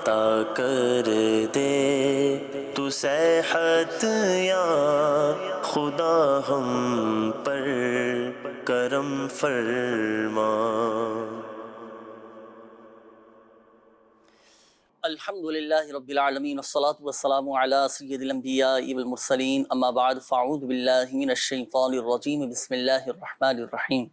عطا کر دے تو صحت یا خدا ہم پر کرم فرما۔ الحمدللہ رب العالمین والصلاة والسلام علی سید الانبیاء والمرسلین، اما بعد فاعوذ باللہ من الشیطان الرجیم، بسم اللہ الرحمن الرحیم۔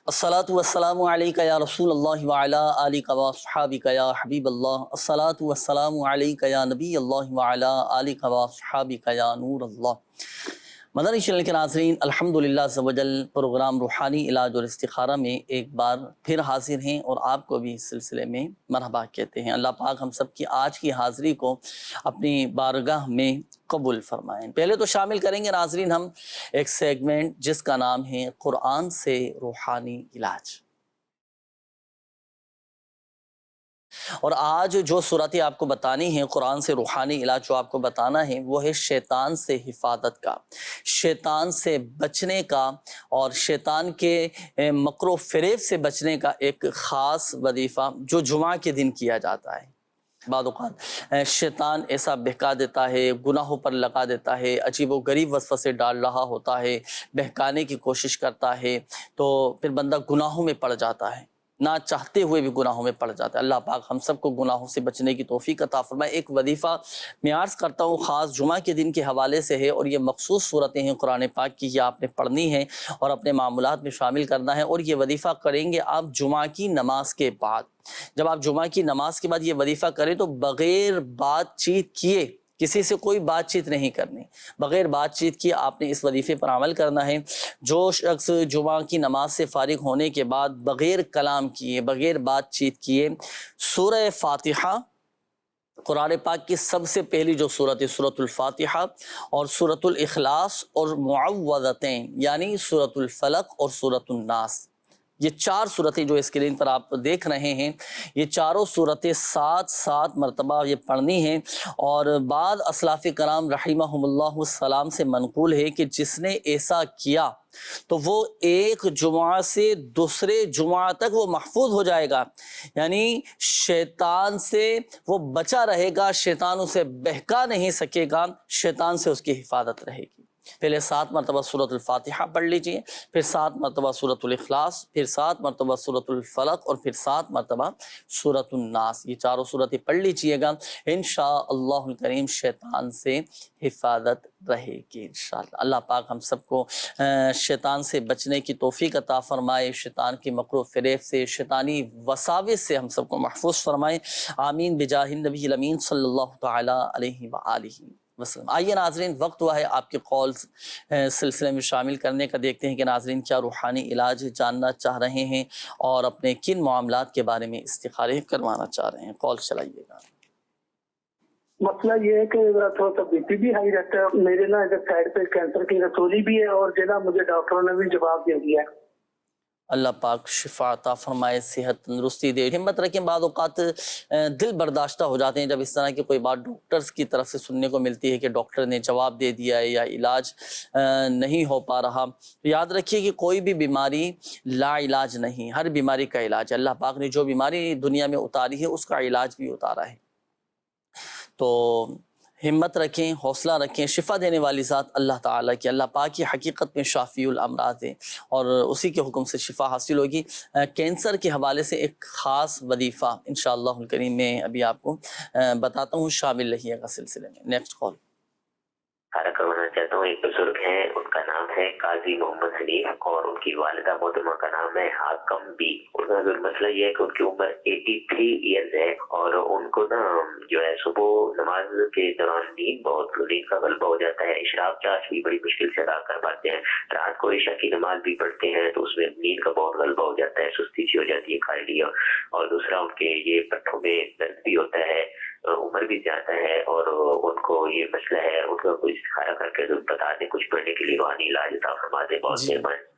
الصلاة والسلام علیک یا رسول اللہ وعلی آلک واصحابک یا حبیب اللہ، الصلاة والسلام علیک یا نبی اللہ وعلی آلک واصحابک یا نور اللہ۔ مدنی چینل کے ناظرین، الحمدللہ عز و جل پروگرام روحانی علاج اور استخارہ میں ایک بار پھر حاضر ہیں اور آپ کو بھی اس سلسلے میں مرحبا کہتے ہیں۔ اللہ پاک ہم سب کی آج کی حاضری کو اپنی بارگاہ میں قبول فرمائیں۔ پہلے تو شامل کریں گے ناظرین ہم ایک سیگمنٹ جس کا نام ہے قرآن سے روحانی علاج، اور آج جو صورتیں آپ کو بتانی ہیں قرآن سے روحانی علاج جو آپ کو بتانا ہے وہ ہے شیطان سے حفاظت کا، شیطان سے بچنے کا، اور شیطان کے مکر و فریب سے بچنے کا ایک خاص وظیفہ جو جمعہ کے دن کیا جاتا ہے۔ بعض اوقات شیطان ایسا بہکا دیتا ہے، گناہوں پر لگا دیتا ہے، عجیب و غریب وسوسے ڈال رہا ہوتا ہے، بہکانے کی کوشش کرتا ہے، تو پھر بندہ گناہوں میں پڑ جاتا ہے، نہ چاہتے ہوئے بھی گناہوں میں پڑ جاتا ہے۔ اللہ پاک ہم سب کو گناہوں سے بچنے کی توفیق عطا فرمائے۔ ایک وظیفہ میں عرض کرتا ہوں خاص جمعہ کے دن کے حوالے سے ہے، اور یہ مخصوص صورتیں ہیں قرآن پاک کی، یہ آپ نے پڑھنی ہے اور اپنے معمولات میں شامل کرنا ہے، اور یہ وظیفہ کریں گے آپ جمعہ کی نماز کے بعد۔ جب آپ جمعہ کی نماز کے بعد یہ وظیفہ کریں تو بغیر بات چیت کیے، کسی سے کوئی بات چیت نہیں کرنی، بغیر بات چیت کیے آپ نے اس وظیفے پر عمل کرنا ہے۔ جو شخص جمعہ کی نماز سے فارغ ہونے کے بعد بغیر کلام کیے، بغیر بات چیت کیے سورہ فاتحہ، قرآن پاک کی سب سے پہلی جو صورت ہے سورۃ الفاتحہ، اور سورۃ الاخلاص اور معوذتین یعنی سورۃ الفلق اور سورۃ الناس، یہ چار صورتیں جو اسکرین پر آپ دیکھ رہے ہیں، یہ چاروں صورتیں 7 مرتبہ یہ پڑھنی ہیں۔ اور بعض اسلاف کرام رحمہم اللہ السلام سے منقول ہے کہ جس نے ایسا کیا تو وہ ایک جمعہ سے دوسرے جمعہ تک وہ محفوظ ہو جائے گا، یعنی شیطان سے وہ بچا رہے گا، شیطان اسے بہکا نہیں سکے گا، شیطان سے اس کی حفاظت رہے گی۔ پہلے 7 مرتبہ سورۃ الفاتحہ پڑھ لیجئے، پھر 7 مرتبہ سورۃ الاخلاص، پھر 7 مرتبہ سورۃ الفلق، اور پھر 7 مرتبہ سورۃ الناس، یہ چاروں صورتیں پڑھ لیجئے گا، انشاءاللہ الکریم شیطان سے حفاظت رہے گی انشاءاللہ۔ اللہ پاک ہم سب کو شیطان سے بچنے کی توفیق عطا فرمائے، شیطان کی مکر و فریب سے، شیطانی وساوس سے ہم سب کو محفوظ فرمائے، آمین بجاہ النبی الامین صلی اللہ تعالی علیہ وآلہ وسلم۔ آئیے ناظرین وقت ہوا ہے آپ کے کالز سلسلے میں شامل کرنے کا۔ دیکھتے ہیں کہ ناظرین کیا روحانی علاج جاننا چاہ رہے ہیں اور اپنے کن معاملات کے بارے میں استخارے کروانا چاہ رہے ہیں۔ کال چلائیے گا۔ مسئلہ یہ ہے کہ میرا تھوڑا سا بی پی بھی ہائی رہتا ہے، میرے نا ادھر سائڈ پہ کینسر کی رسولی بھی ہے، اور جو نا مجھے ڈاکٹروں نے بھی جواب دے دیا ہے۔ اللہ پاک شفا عطا فرمائے، صحت تندرستی دے، ہمت رکھیں۔ بعض اوقات دل برداشتہ ہو جاتے ہیں جب اس طرح کی کوئی بات ڈاکٹرز کی طرف سے سننے کو ملتی ہے کہ ڈاکٹر نے جواب دے دیا ہے یا علاج نہیں ہو پا رہا۔ یاد رکھیے کہ کوئی بھی بیماری لا علاج نہیں، ہر بیماری کا علاج ہے۔ اللہ پاک نے جو بیماری دنیا میں اتاری ہے اس کا علاج بھی اتارا ہے، تو ہمت رکھیں، حوصلہ رکھیں۔ شفا دینے والی ذات اللہ تعالیٰ کی، اللہ پاک کی حقیقت میں شافی الامراض ہے، اور اسی کے حکم سے شفا حاصل ہوگی۔ کینسر کے حوالے سے ایک خاص وظیفہ انشاءاللہ الکریم میں ابھی آپ کو بتاتا ہوں، شامل رہیے گا سلسلے میں۔ Next call. خارا کروانا چاہتا ہوں، ایک بزرگ ہیں، ان کا نام ہے قاضی محمد حنیف، اور ان کی والدہ محترمہ کا نام ہے حاکم بی۔ ان کا مسئلہ یہ ہے کہ ان کی عمر 83 ایئرز ہے، اور ان کو نا جو ہے صبح نماز کے دوران نیند کا غلبہ ہو جاتا ہے، اشراق چاش بھی بڑی مشکل سے ادا کر پاتے ہیں، رات کو عشاء کی نماز بھی پڑھتے ہیں تو اس میں نیند کا بہت غلبہ ہو جاتا ہے، سستی سی ہو جاتی ہے کھائی لیا، اور دوسرا ان کے یہ پٹھوں میں درد بھی ہوتا ہے، عمر بھی زیادہ ہے، اور ان کو یہ مسئلہ ہے، ان کا کوئی استخارہ کر کے بتا دیں، کچھ پڑھنے کے لیے روحانی علاج عطا فرما دیں، بہت مہربانی۔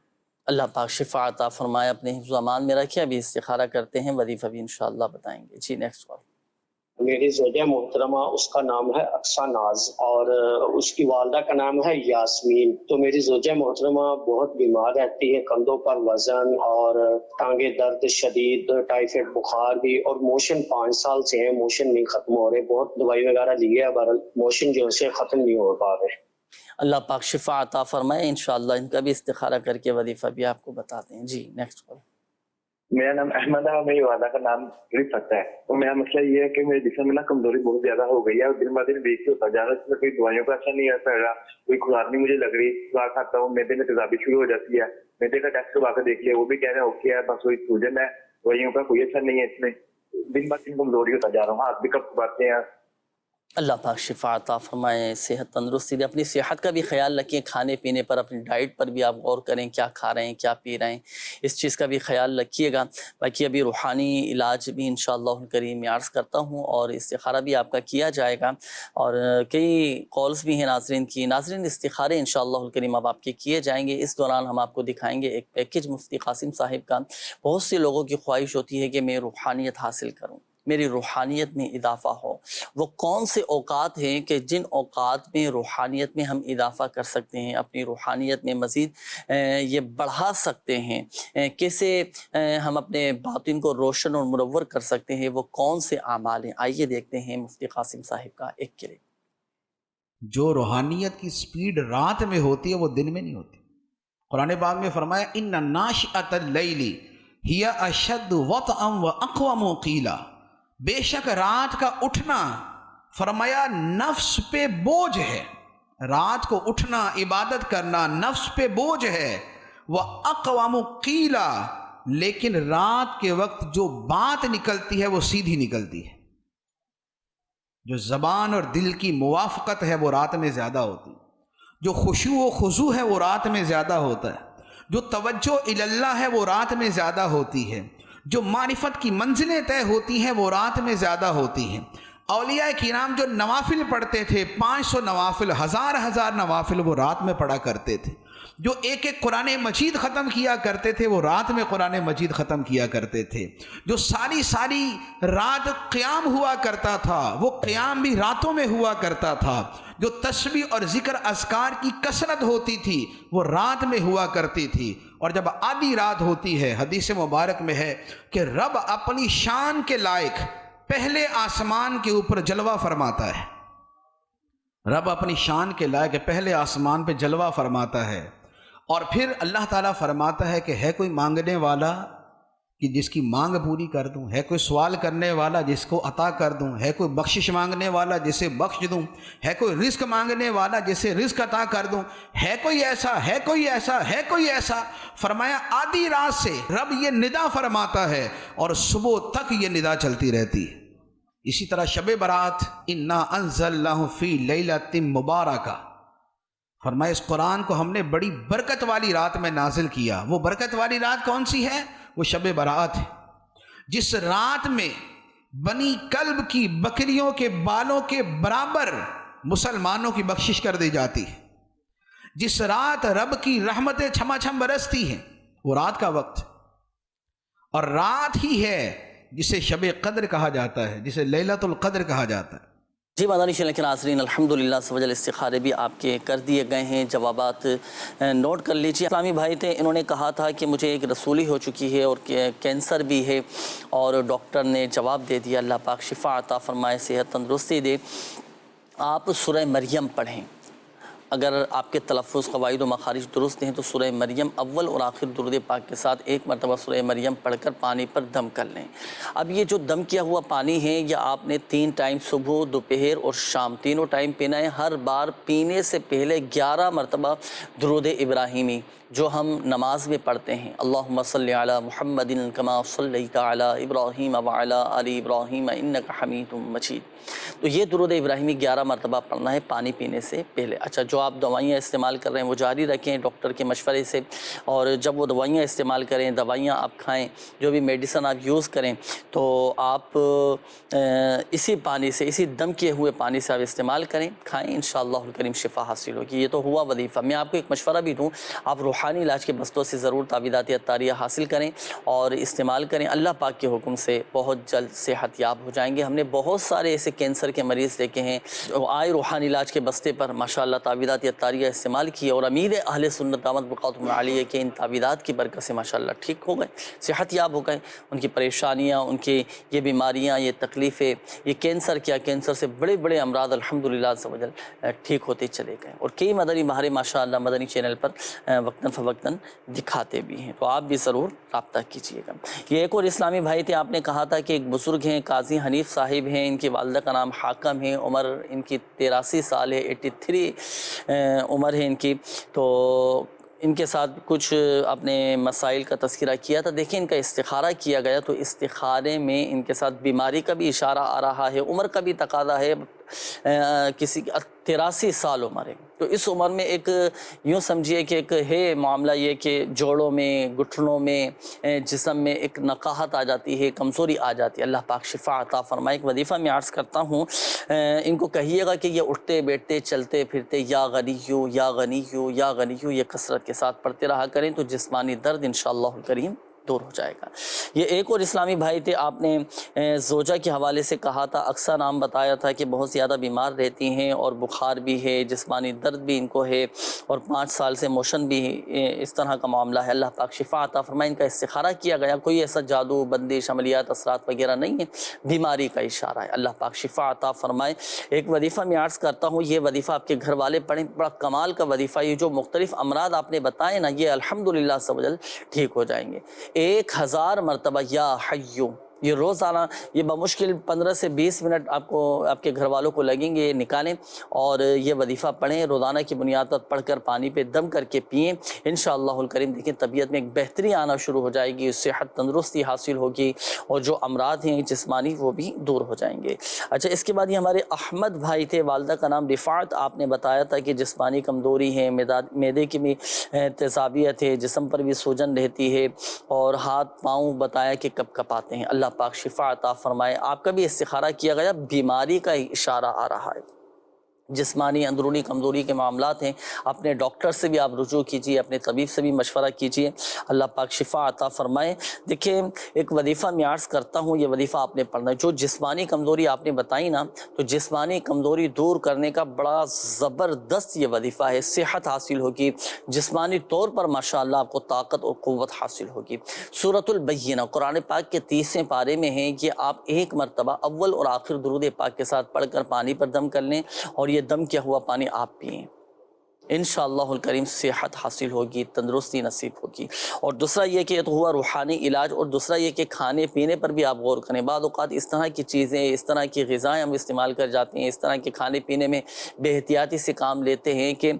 اللہ پاک شفا عطا فرمائے، اپنے حفظ و امان میں رکھے۔ ابھی استخارہ کرتے ہیں، وظیفہ بھی انشاءاللہ بتائیں گے۔ جی نیکسٹ کال۔ میری زوجہ محترمہ اس کا نام ہے اقصا ناز اور اس کی والدہ کا نام ہے یاسمین. تو میری زوجہ محترمہ بہت بیمار رہتی ہے، کندھوں پر وزن اور ٹانگیں درد شدید، ٹائیفائڈ بخار بھی، اور موشن 5 سال سے ہیں، موشن نہیں ختم ہو رہے. بہت دوائی وغیرہ لی ہے پر موشن جو ہے ختم نہیں ہو پا رہے. اللہ پاک شفا عطا فرمائے. انشاءاللہ ان کا بھی استخارہ کر کے وظیفہ بھی آپ کو بتاتے ہیں. جی نیکسٹ کال. میرا نام احمد ہے اور میری والدہ کا نام رفت ہے. تو میرا مسئلہ یہ ہے کہ میرے جسم میں کمزوری بہت زیادہ ہو گئی ہے اور دن بہ دن ویک ہوتا جا رہا ہے. اس میں کوئی دوائیوں کا اثر نہیں پڑ رہا، کوئی خوراک نہیں مجھے لگ رہی. خوراک کھاتا ہوں میدے میں تیزابی شروع ہو جاتی ہے. میدے کا ٹیسٹ کروا کے دیکھ لیا، وہ بھی کہہ رہے ہیں اوکے ہے، بس وہی سوجن ہے، دوائیوں کا کوئی اثر نہیں ہے. اس میں دن بہ دن کمزوری ہوتا جا رہا ہوں، ہاتھ بھی کب کباتے ہیں. اللہ پاک شفا عطا فرمائے، صحت تندرستی دے. اپنی صحت کا بھی خیال رکھیں، کھانے پینے پر، اپنی ڈائٹ پر بھی آپ غور کریں، کیا کھا رہے ہیں، کیا پی رہے ہیں، اس چیز کا بھی خیال رکھیے گا. باقی ابھی روحانی علاج بھی انشاءاللہ کریم عرض کرتا ہوں اور استخارہ بھی آپ کا کیا جائے گا. اور کئی کالز بھی ہیں ناظرین کی. ناظرین استخارے انشاءاللہ کریم اب آپ کے کیے جائیں گے. اس دوران ہم آپ کو دکھائیں گے ایک پیکج مفتی قاسم صاحب کا. بہت سے لوگوں کی خواہش ہوتی ہے کہ میں روحانیت حاصل کروں، میری روحانیت میں اضافہ ہو. وہ کون سے اوقات ہیں کہ جن اوقات میں روحانیت میں ہم اضافہ کر سکتے ہیں، اپنی روحانیت میں مزید یہ بڑھا سکتے ہیں، کیسے ہم اپنے باطن کو روشن اور منور کر سکتے ہیں، وہ کون سے اعمال ہیں؟ آئیے دیکھتے ہیں مفتی قاسم صاحب کا ایک کلپ. جو روحانیت کی سپیڈ رات میں ہوتی ہے وہ دن میں نہیں ہوتی. قرآن پاک میں فرمایا ان ناشئۃ اللیل ہی اشد وطئا واقوم قیلا. بے شک رات کا اٹھنا فرمایا نفس پہ بوجھ ہے. رات کو اٹھنا، عبادت کرنا نفس پہ بوجھ ہے. وَأَقْوَمُ قِيلًا، لیکن رات کے وقت جو بات نکلتی ہے وہ سیدھی نکلتی ہے. جو زبان اور دل کی موافقت ہے وہ رات میں زیادہ ہوتی ہے. جو خشوع و خضوع ہے وہ رات میں زیادہ ہوتا ہے. جو توجہ اللہ ہے وہ رات میں زیادہ ہوتی ہے. جو معرفت کی منزلیں طے ہوتی ہیں وہ رات میں زیادہ ہوتی ہیں. اولیاء کرام جو نوافل پڑھتے تھے، 500 نوافل، ہزار نوافل وہ رات میں پڑھا کرتے تھے. جو ایک قرآن مجید ختم کیا کرتے تھے وہ رات میں قرآن مجید ختم کیا کرتے تھے. جو ساری رات قیام ہوا کرتا تھا وہ قیام بھی راتوں میں ہوا کرتا تھا. جو تسبیح اور ذکر اذکار کی کثرت ہوتی تھی وہ رات میں ہوا کرتی تھی. اور جب آدھی رات ہوتی ہے، حدیث مبارک میں ہے کہ رب اپنی شان کے لائق پہلے آسمان کے اوپر جلوہ فرماتا ہے. رب اپنی شان کے لائق پہلے آسمان پہ جلوہ فرماتا ہے. اور پھر اللہ تعالیٰ فرماتا ہے کہ ہے کوئی مانگنے والا کہ جس کی مانگ پوری کر دوں، ہے کوئی سوال کرنے والا جس کو عطا کر دوں، ہے کوئی بخشش مانگنے والا جسے بخش دوں، ہے کوئی رزق مانگنے والا جسے رزق عطا کر دوں، ہے کوئی ایسا، ہے کوئی ایسا، ہے کوئی ایسا. فرمایا آدھی رات سے رب یہ ندا فرماتا ہے اور صبح تک یہ ندا چلتی رہتی ہے. اسی طرح شب برات انا انزلناہ فی لیلۃ مبارکہ، فرمایا اس قرآن کو ہم نے بڑی برکت والی رات میں نازل کیا. وہ برکت والی رات کون سی ہے؟ وہ شب برات ہے. جس رات میں بنی کلب کی بکریوں کے بالوں کے برابر مسلمانوں کی بخشش کر دی جاتی ہے. جس رات رب کی رحمتیں چھما چھم برستی ہیں وہ رات کا وقت، اور رات ہی ہے جسے شب قدر کہا جاتا ہے، جسے لیلۃ القدر کہا جاتا ہے. جی مدنی چینل کے ناظرین، الحمدللہ سوجل استخارے بھی آپ کے کر دیے گئے ہیں. جوابات نوٹ کر لیجیے. اسلامی بھائی تھے، انہوں نے کہا تھا کہ مجھے ایک رسولی ہو چکی ہے اور کینسر بھی ہے، اور ڈاکٹر نے جواب دے دیا. اللہ پاک شفا عطا فرمائے، صحت تندرستی دے. آپ سورہ مریم پڑھیں. اگر آپ کے تلفظ، قواعد و مخارج درست ہیں تو سورہ مریم اول اور آخر درود پاک کے ساتھ ایک مرتبہ سورہ مریم پڑھ کر پانی پر دم کر لیں. اب یہ جو دم کیا ہوا پانی ہے یہ آپ نے 3 ٹائم صبح، دوپہر اور شام تینوں ٹائم پینا ہے. ہر بار پینے سے پہلے 11 مرتبہ درود ابراہیمی جو ہم نماز میں پڑھتے ہیں. اللہم صلی علی محمد کما صلیت علی ابراہیم وعلی آل ابراہیم انک حمید مجید. تو یہ درود ابراہیمی 11 مرتبہ پڑھنا ہے پانی پینے سے پہلے. اچھا، جو آپ دوائیاں استعمال کر رہے ہیں وہ جاری رکھیں ڈاکٹر کے مشورے سے، اور جب وہ دوائیاں استعمال کریں، دوائیاں آپ کھائیں، جو بھی میڈیسن آپ یوز کریں تو آپ اسی پانی سے، اسی دم کیے ہوئے پانی سے آپ استعمال کریں، کھائیں، انشاءاللہ الکریم شفا حاصل ہوگی. یہ تو ہوا وظیفہ. میں آپ کو ایک مشورہ بھی دوں، آپ روحانی علاج کے بستوں سے ضرور تعویذات عطاریہ حاصل کریں اور استعمال کریں، اللہ پاک کے حکم سے بہت جلد صحت یاب ہو جائیں گے۔ ہم نے بہت سارے ایسے کینسر کے مریض دیکھے ہیں جو آئے روحانی علاج کے بستے پر ماشاءاللہ تعویذات عطاریہ استعمال کیے اور امیر اہل سنت دامت بقاتہم العالیہ کے ان تعویذات کی برکت سے ماشاءاللہ ٹھیک ہو گئے، صحت یاب ہو گئے، ان کی پریشانیاں، ان کی یہ بیماریاں، یہ تکلیفیں، یہ کینسر کیا، کینسر سے بڑے بڑے امراض الحمدللہ عز و جل ٹھیک ہوتے چلے گئے، اور کئی مدنی ماہر ماشاءاللہ مدنی چینل پر وقتاً فوقتاً دکھاتے بھی ہیں، تو آپ بھی ضرور رابطہ کیجیے گا۔ یہ ایک اور اسلامی بھائی تھے، آپ نے کہا تھا کہ ایک بزرگ ہیں قاضی حنیف صاحب ہیں، ان کی والدہ کا نام حاکم ہے، عمر ان کی 83 سال ہے، 83 عمر ہے ان کی، تو ان کے ساتھ کچھ اپنے مسائل کا تذکرہ کیا تھا۔ دیکھیں ان کا استخارہ کیا گیا تو استخارے میں ان کے ساتھ بیماری کا بھی اشارہ آ رہا ہے، عمر کا بھی تقاضا ہے، کسی 83 سال عمر ہے، تو اس عمر میں ایک یوں سمجھیے کہ ایک ہے معاملہ یہ کہ جوڑوں میں، گھٹنوں میں، جسم میں ایک نقاہت آ جاتی ہے، کمزوری آ جاتی ہے، اللہ پاک شفا عطا فرمائے۔ ایک وظیفہ میں عرض کرتا ہوں، ان کو کہیے گا کہ یہ اٹھتے بیٹھتے چلتے پھرتے یا غنیو یا غنیو یا غنیو یہ کثرت کے ساتھ پڑھتے رہا کریں تو جسمانی درد انشاءاللہ الکریم دور ہو جائے گا۔ یہ ایک اور اسلامی بھائی تھے، آپ نے زوجہ کے حوالے سے کہا تھا، اقصیٰ نام بتایا تھا کہ بہت زیادہ بیمار رہتی ہیں اور بخار بھی ہے، جسمانی درد بھی ان کو ہے اور 5 سال سے موشن بھی اس طرح کا معاملہ ہے، اللہ پاک شفا عطا فرمائے۔ ان کا استخارہ کیا گیا، کوئی ایسا جادو بندش عملیات اثرات وغیرہ نہیں ہے، بیماری کا اشارہ ہے، اللہ پاک شفا عطا فرمائے۔ ایک وظیفہ میں عرض کرتا ہوں، یہ وظیفہ آپ کے گھر والے پڑھیں، بڑا کمال کا وظیفہ، یہ جو مختلف امراض آپ نے بتائے نا یہ الحمدللہ عز و جل ٹھیک ہو جائیں گے۔ 1000 مرتبہ یا حیو یہ روزانہ، یہ بمشکل 15 سے 20 منٹ آپ کے گھر والوں کو لگیں گے، نکالیں اور یہ وظیفہ پڑھیں، روزانہ کی بنیاد پر پڑھ کر پانی پہ دم کر کے پئیں، انشاءاللہ الکریم دیکھیں طبیعت میں ایک بہتری آنا شروع ہو جائے گی، صحت تندرستی حاصل ہوگی اور جو امراض ہیں جسمانی وہ بھی دور ہو جائیں گے۔ اچھا، اس کے بعد یہ ہمارے احمد بھائی تھے، والدہ کا نام رفعت، آپ نے بتایا تھا کہ جسمانی کمزوری ہے، معدے کی بھی تیزابیت ہے، جسم پر بھی سوجن رہتی ہے اور ہاتھ پاؤں بتایا کہ کپ کپاتے ہیں، اللہ پاک شفا عطا فرمائے۔ آپ کا بھی استخارہ کیا گیا، بیماری کا اشارہ آ رہا ہے، جسمانی اندرونی کمزوری کے معاملات ہیں، اپنے ڈاکٹر سے بھی آپ رجوع کیجیے، اپنے طبیب سے بھی مشورہ کیجیے، اللہ پاک شفا عطا فرمائے۔ دیکھیں ایک وظیفہ میں عرض کرتا ہوں، یہ وظیفہ آپ نے پڑھنا ہے، جو جسمانی کمزوری آپ نے بتائی نا، تو جسمانی کمزوری دور کرنے کا بڑا زبردست یہ وظیفہ ہے، صحت حاصل ہوگی، جسمانی طور پر ماشاءاللہ آپ کو طاقت اور قوت حاصل ہوگی۔ سورۃ البینہ قرآن پاک کے 30ویں پارے میں ہے کہ آپ ایک مرتبہ اول اور آخر درود پاک کے ساتھ پڑھ کر پانی پر دم کر لیں اور یہ دم کیا ہوا پانی آپ پئیں، انشاءاللہ الکریم صحت حاصل ہوگی، تندرستی نصیب ہوگی۔ اور دوسرا یہ کہ یہ تو ہوا روحانی علاج، اور دوسرا یہ کہ کھانے پینے پر بھی آپ غور کریں۔ بعض اوقات اس طرح کی چیزیں، اس طرح کی غذائیں ہم استعمال کر جاتے ہیں، اس طرح کے کھانے پینے میں بے احتیاطی سے کام لیتے ہیں کہ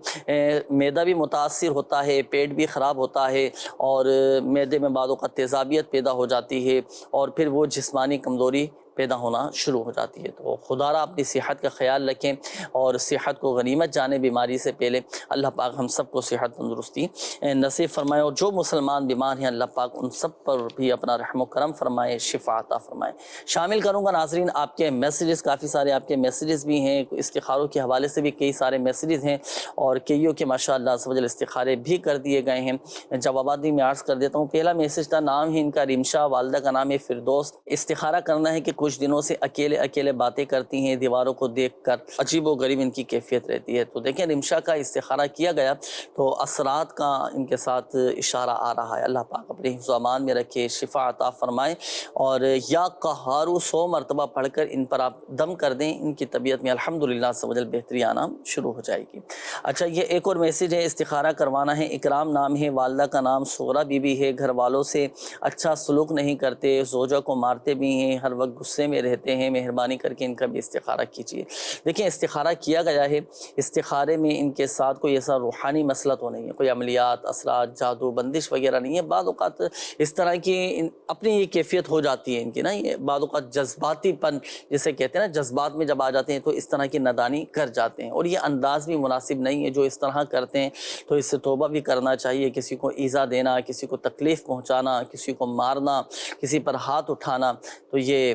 معدہ بھی متاثر ہوتا ہے، پیٹ بھی خراب ہوتا ہے اور معدے میں بعض اوقات تیزابیت پیدا ہو جاتی ہے اور پھر وہ جسمانی کمزوری پیدا ہونا شروع ہو جاتی ہے۔ تو خدا را اپنی صحت کا خیال رکھیں اور صحت کو غنیمت جانے، بیماری سے پہلے اللہ پاک ہم سب کو صحت تندرستی نصیب فرمائے، اور جو مسلمان بیمار ہیں اللہ پاک ان سب پر بھی اپنا رحم و کرم فرمائے، شفا عطا فرمائے۔ شامل کروں گا ناظرین آپ کے میسیجز، کافی سارے آپ کے میسیجز بھی ہیں، استخاروں کے حوالے سے بھی کئی سارے میسیجز ہیں اور کئیوں کے ماشاءاللہ عز و جل استخارے بھی کر دیے گئے ہیں، جوابات بھی میں عرض کر دیتا ہوں۔ پہلا میسیج تھا، نام ہے ان کا رمشا، والدہ کا نام ہے فردوس، استخارہ کرنا ہے کہ کچھ دنوں سے اکیلے باتیں کرتی ہیں، دیواروں کو دیکھ کر عجیب و غریب ان کی کیفیت رہتی ہے۔ تو دیکھیں رمشا کا استخارہ کیا گیا تو اثرات کا ان کے ساتھ اشارہ آ رہا ہے، اللہ پاک اپنے حفظ و امان میں رکھے، شفا عطا فرمائے، اور یا قہارو 100 مرتبہ پڑھ کر ان پر آپ دم کر دیں، ان کی طبیعت میں الحمدللہ عز و جل بہتری آنا شروع ہو جائے گی۔ اچھا، یہ ایک اور میسیج ہے، استخارہ کروانا ہے، اکرام نام ہے، والدہ کا نام سغرا بی بی ہے، گھر والوں سے اچھا سلوک نہیں کرتے، زوجہ کو مارتے بھی ہیں، ہر وقت غصے میں رہتے ہیں، مہربانی کر کے ان کا بھی استخارہ کیجیے۔ دیکھیں استخارہ کیا گیا ہے، استخارے میں ان کے ساتھ کوئی ایسا روحانی مسئلہ تو نہیں ہے، کوئی عملیات اثرات جادو بندش وغیرہ نہیں ہے، بعض اوقات اس طرح کی اپنی یہ کیفیت ہو جاتی ہے ان کی نا، یہ بعض اوقات جذباتی پن جسے کہتے ہیں نا، جذبات میں جب آ جاتے ہیں تو اس طرح کی نادانی کر جاتے ہیں، اور یہ انداز بھی مناسب نہیں ہے جو اس طرح کرتے ہیں، تو اس سے توبہ بھی کرنا چاہیے۔ کسی کو ایذا دینا، کسی کو تکلیف پہنچانا، کسی کو مارنا، کسی پر ہاتھ اٹھانا، تو یہ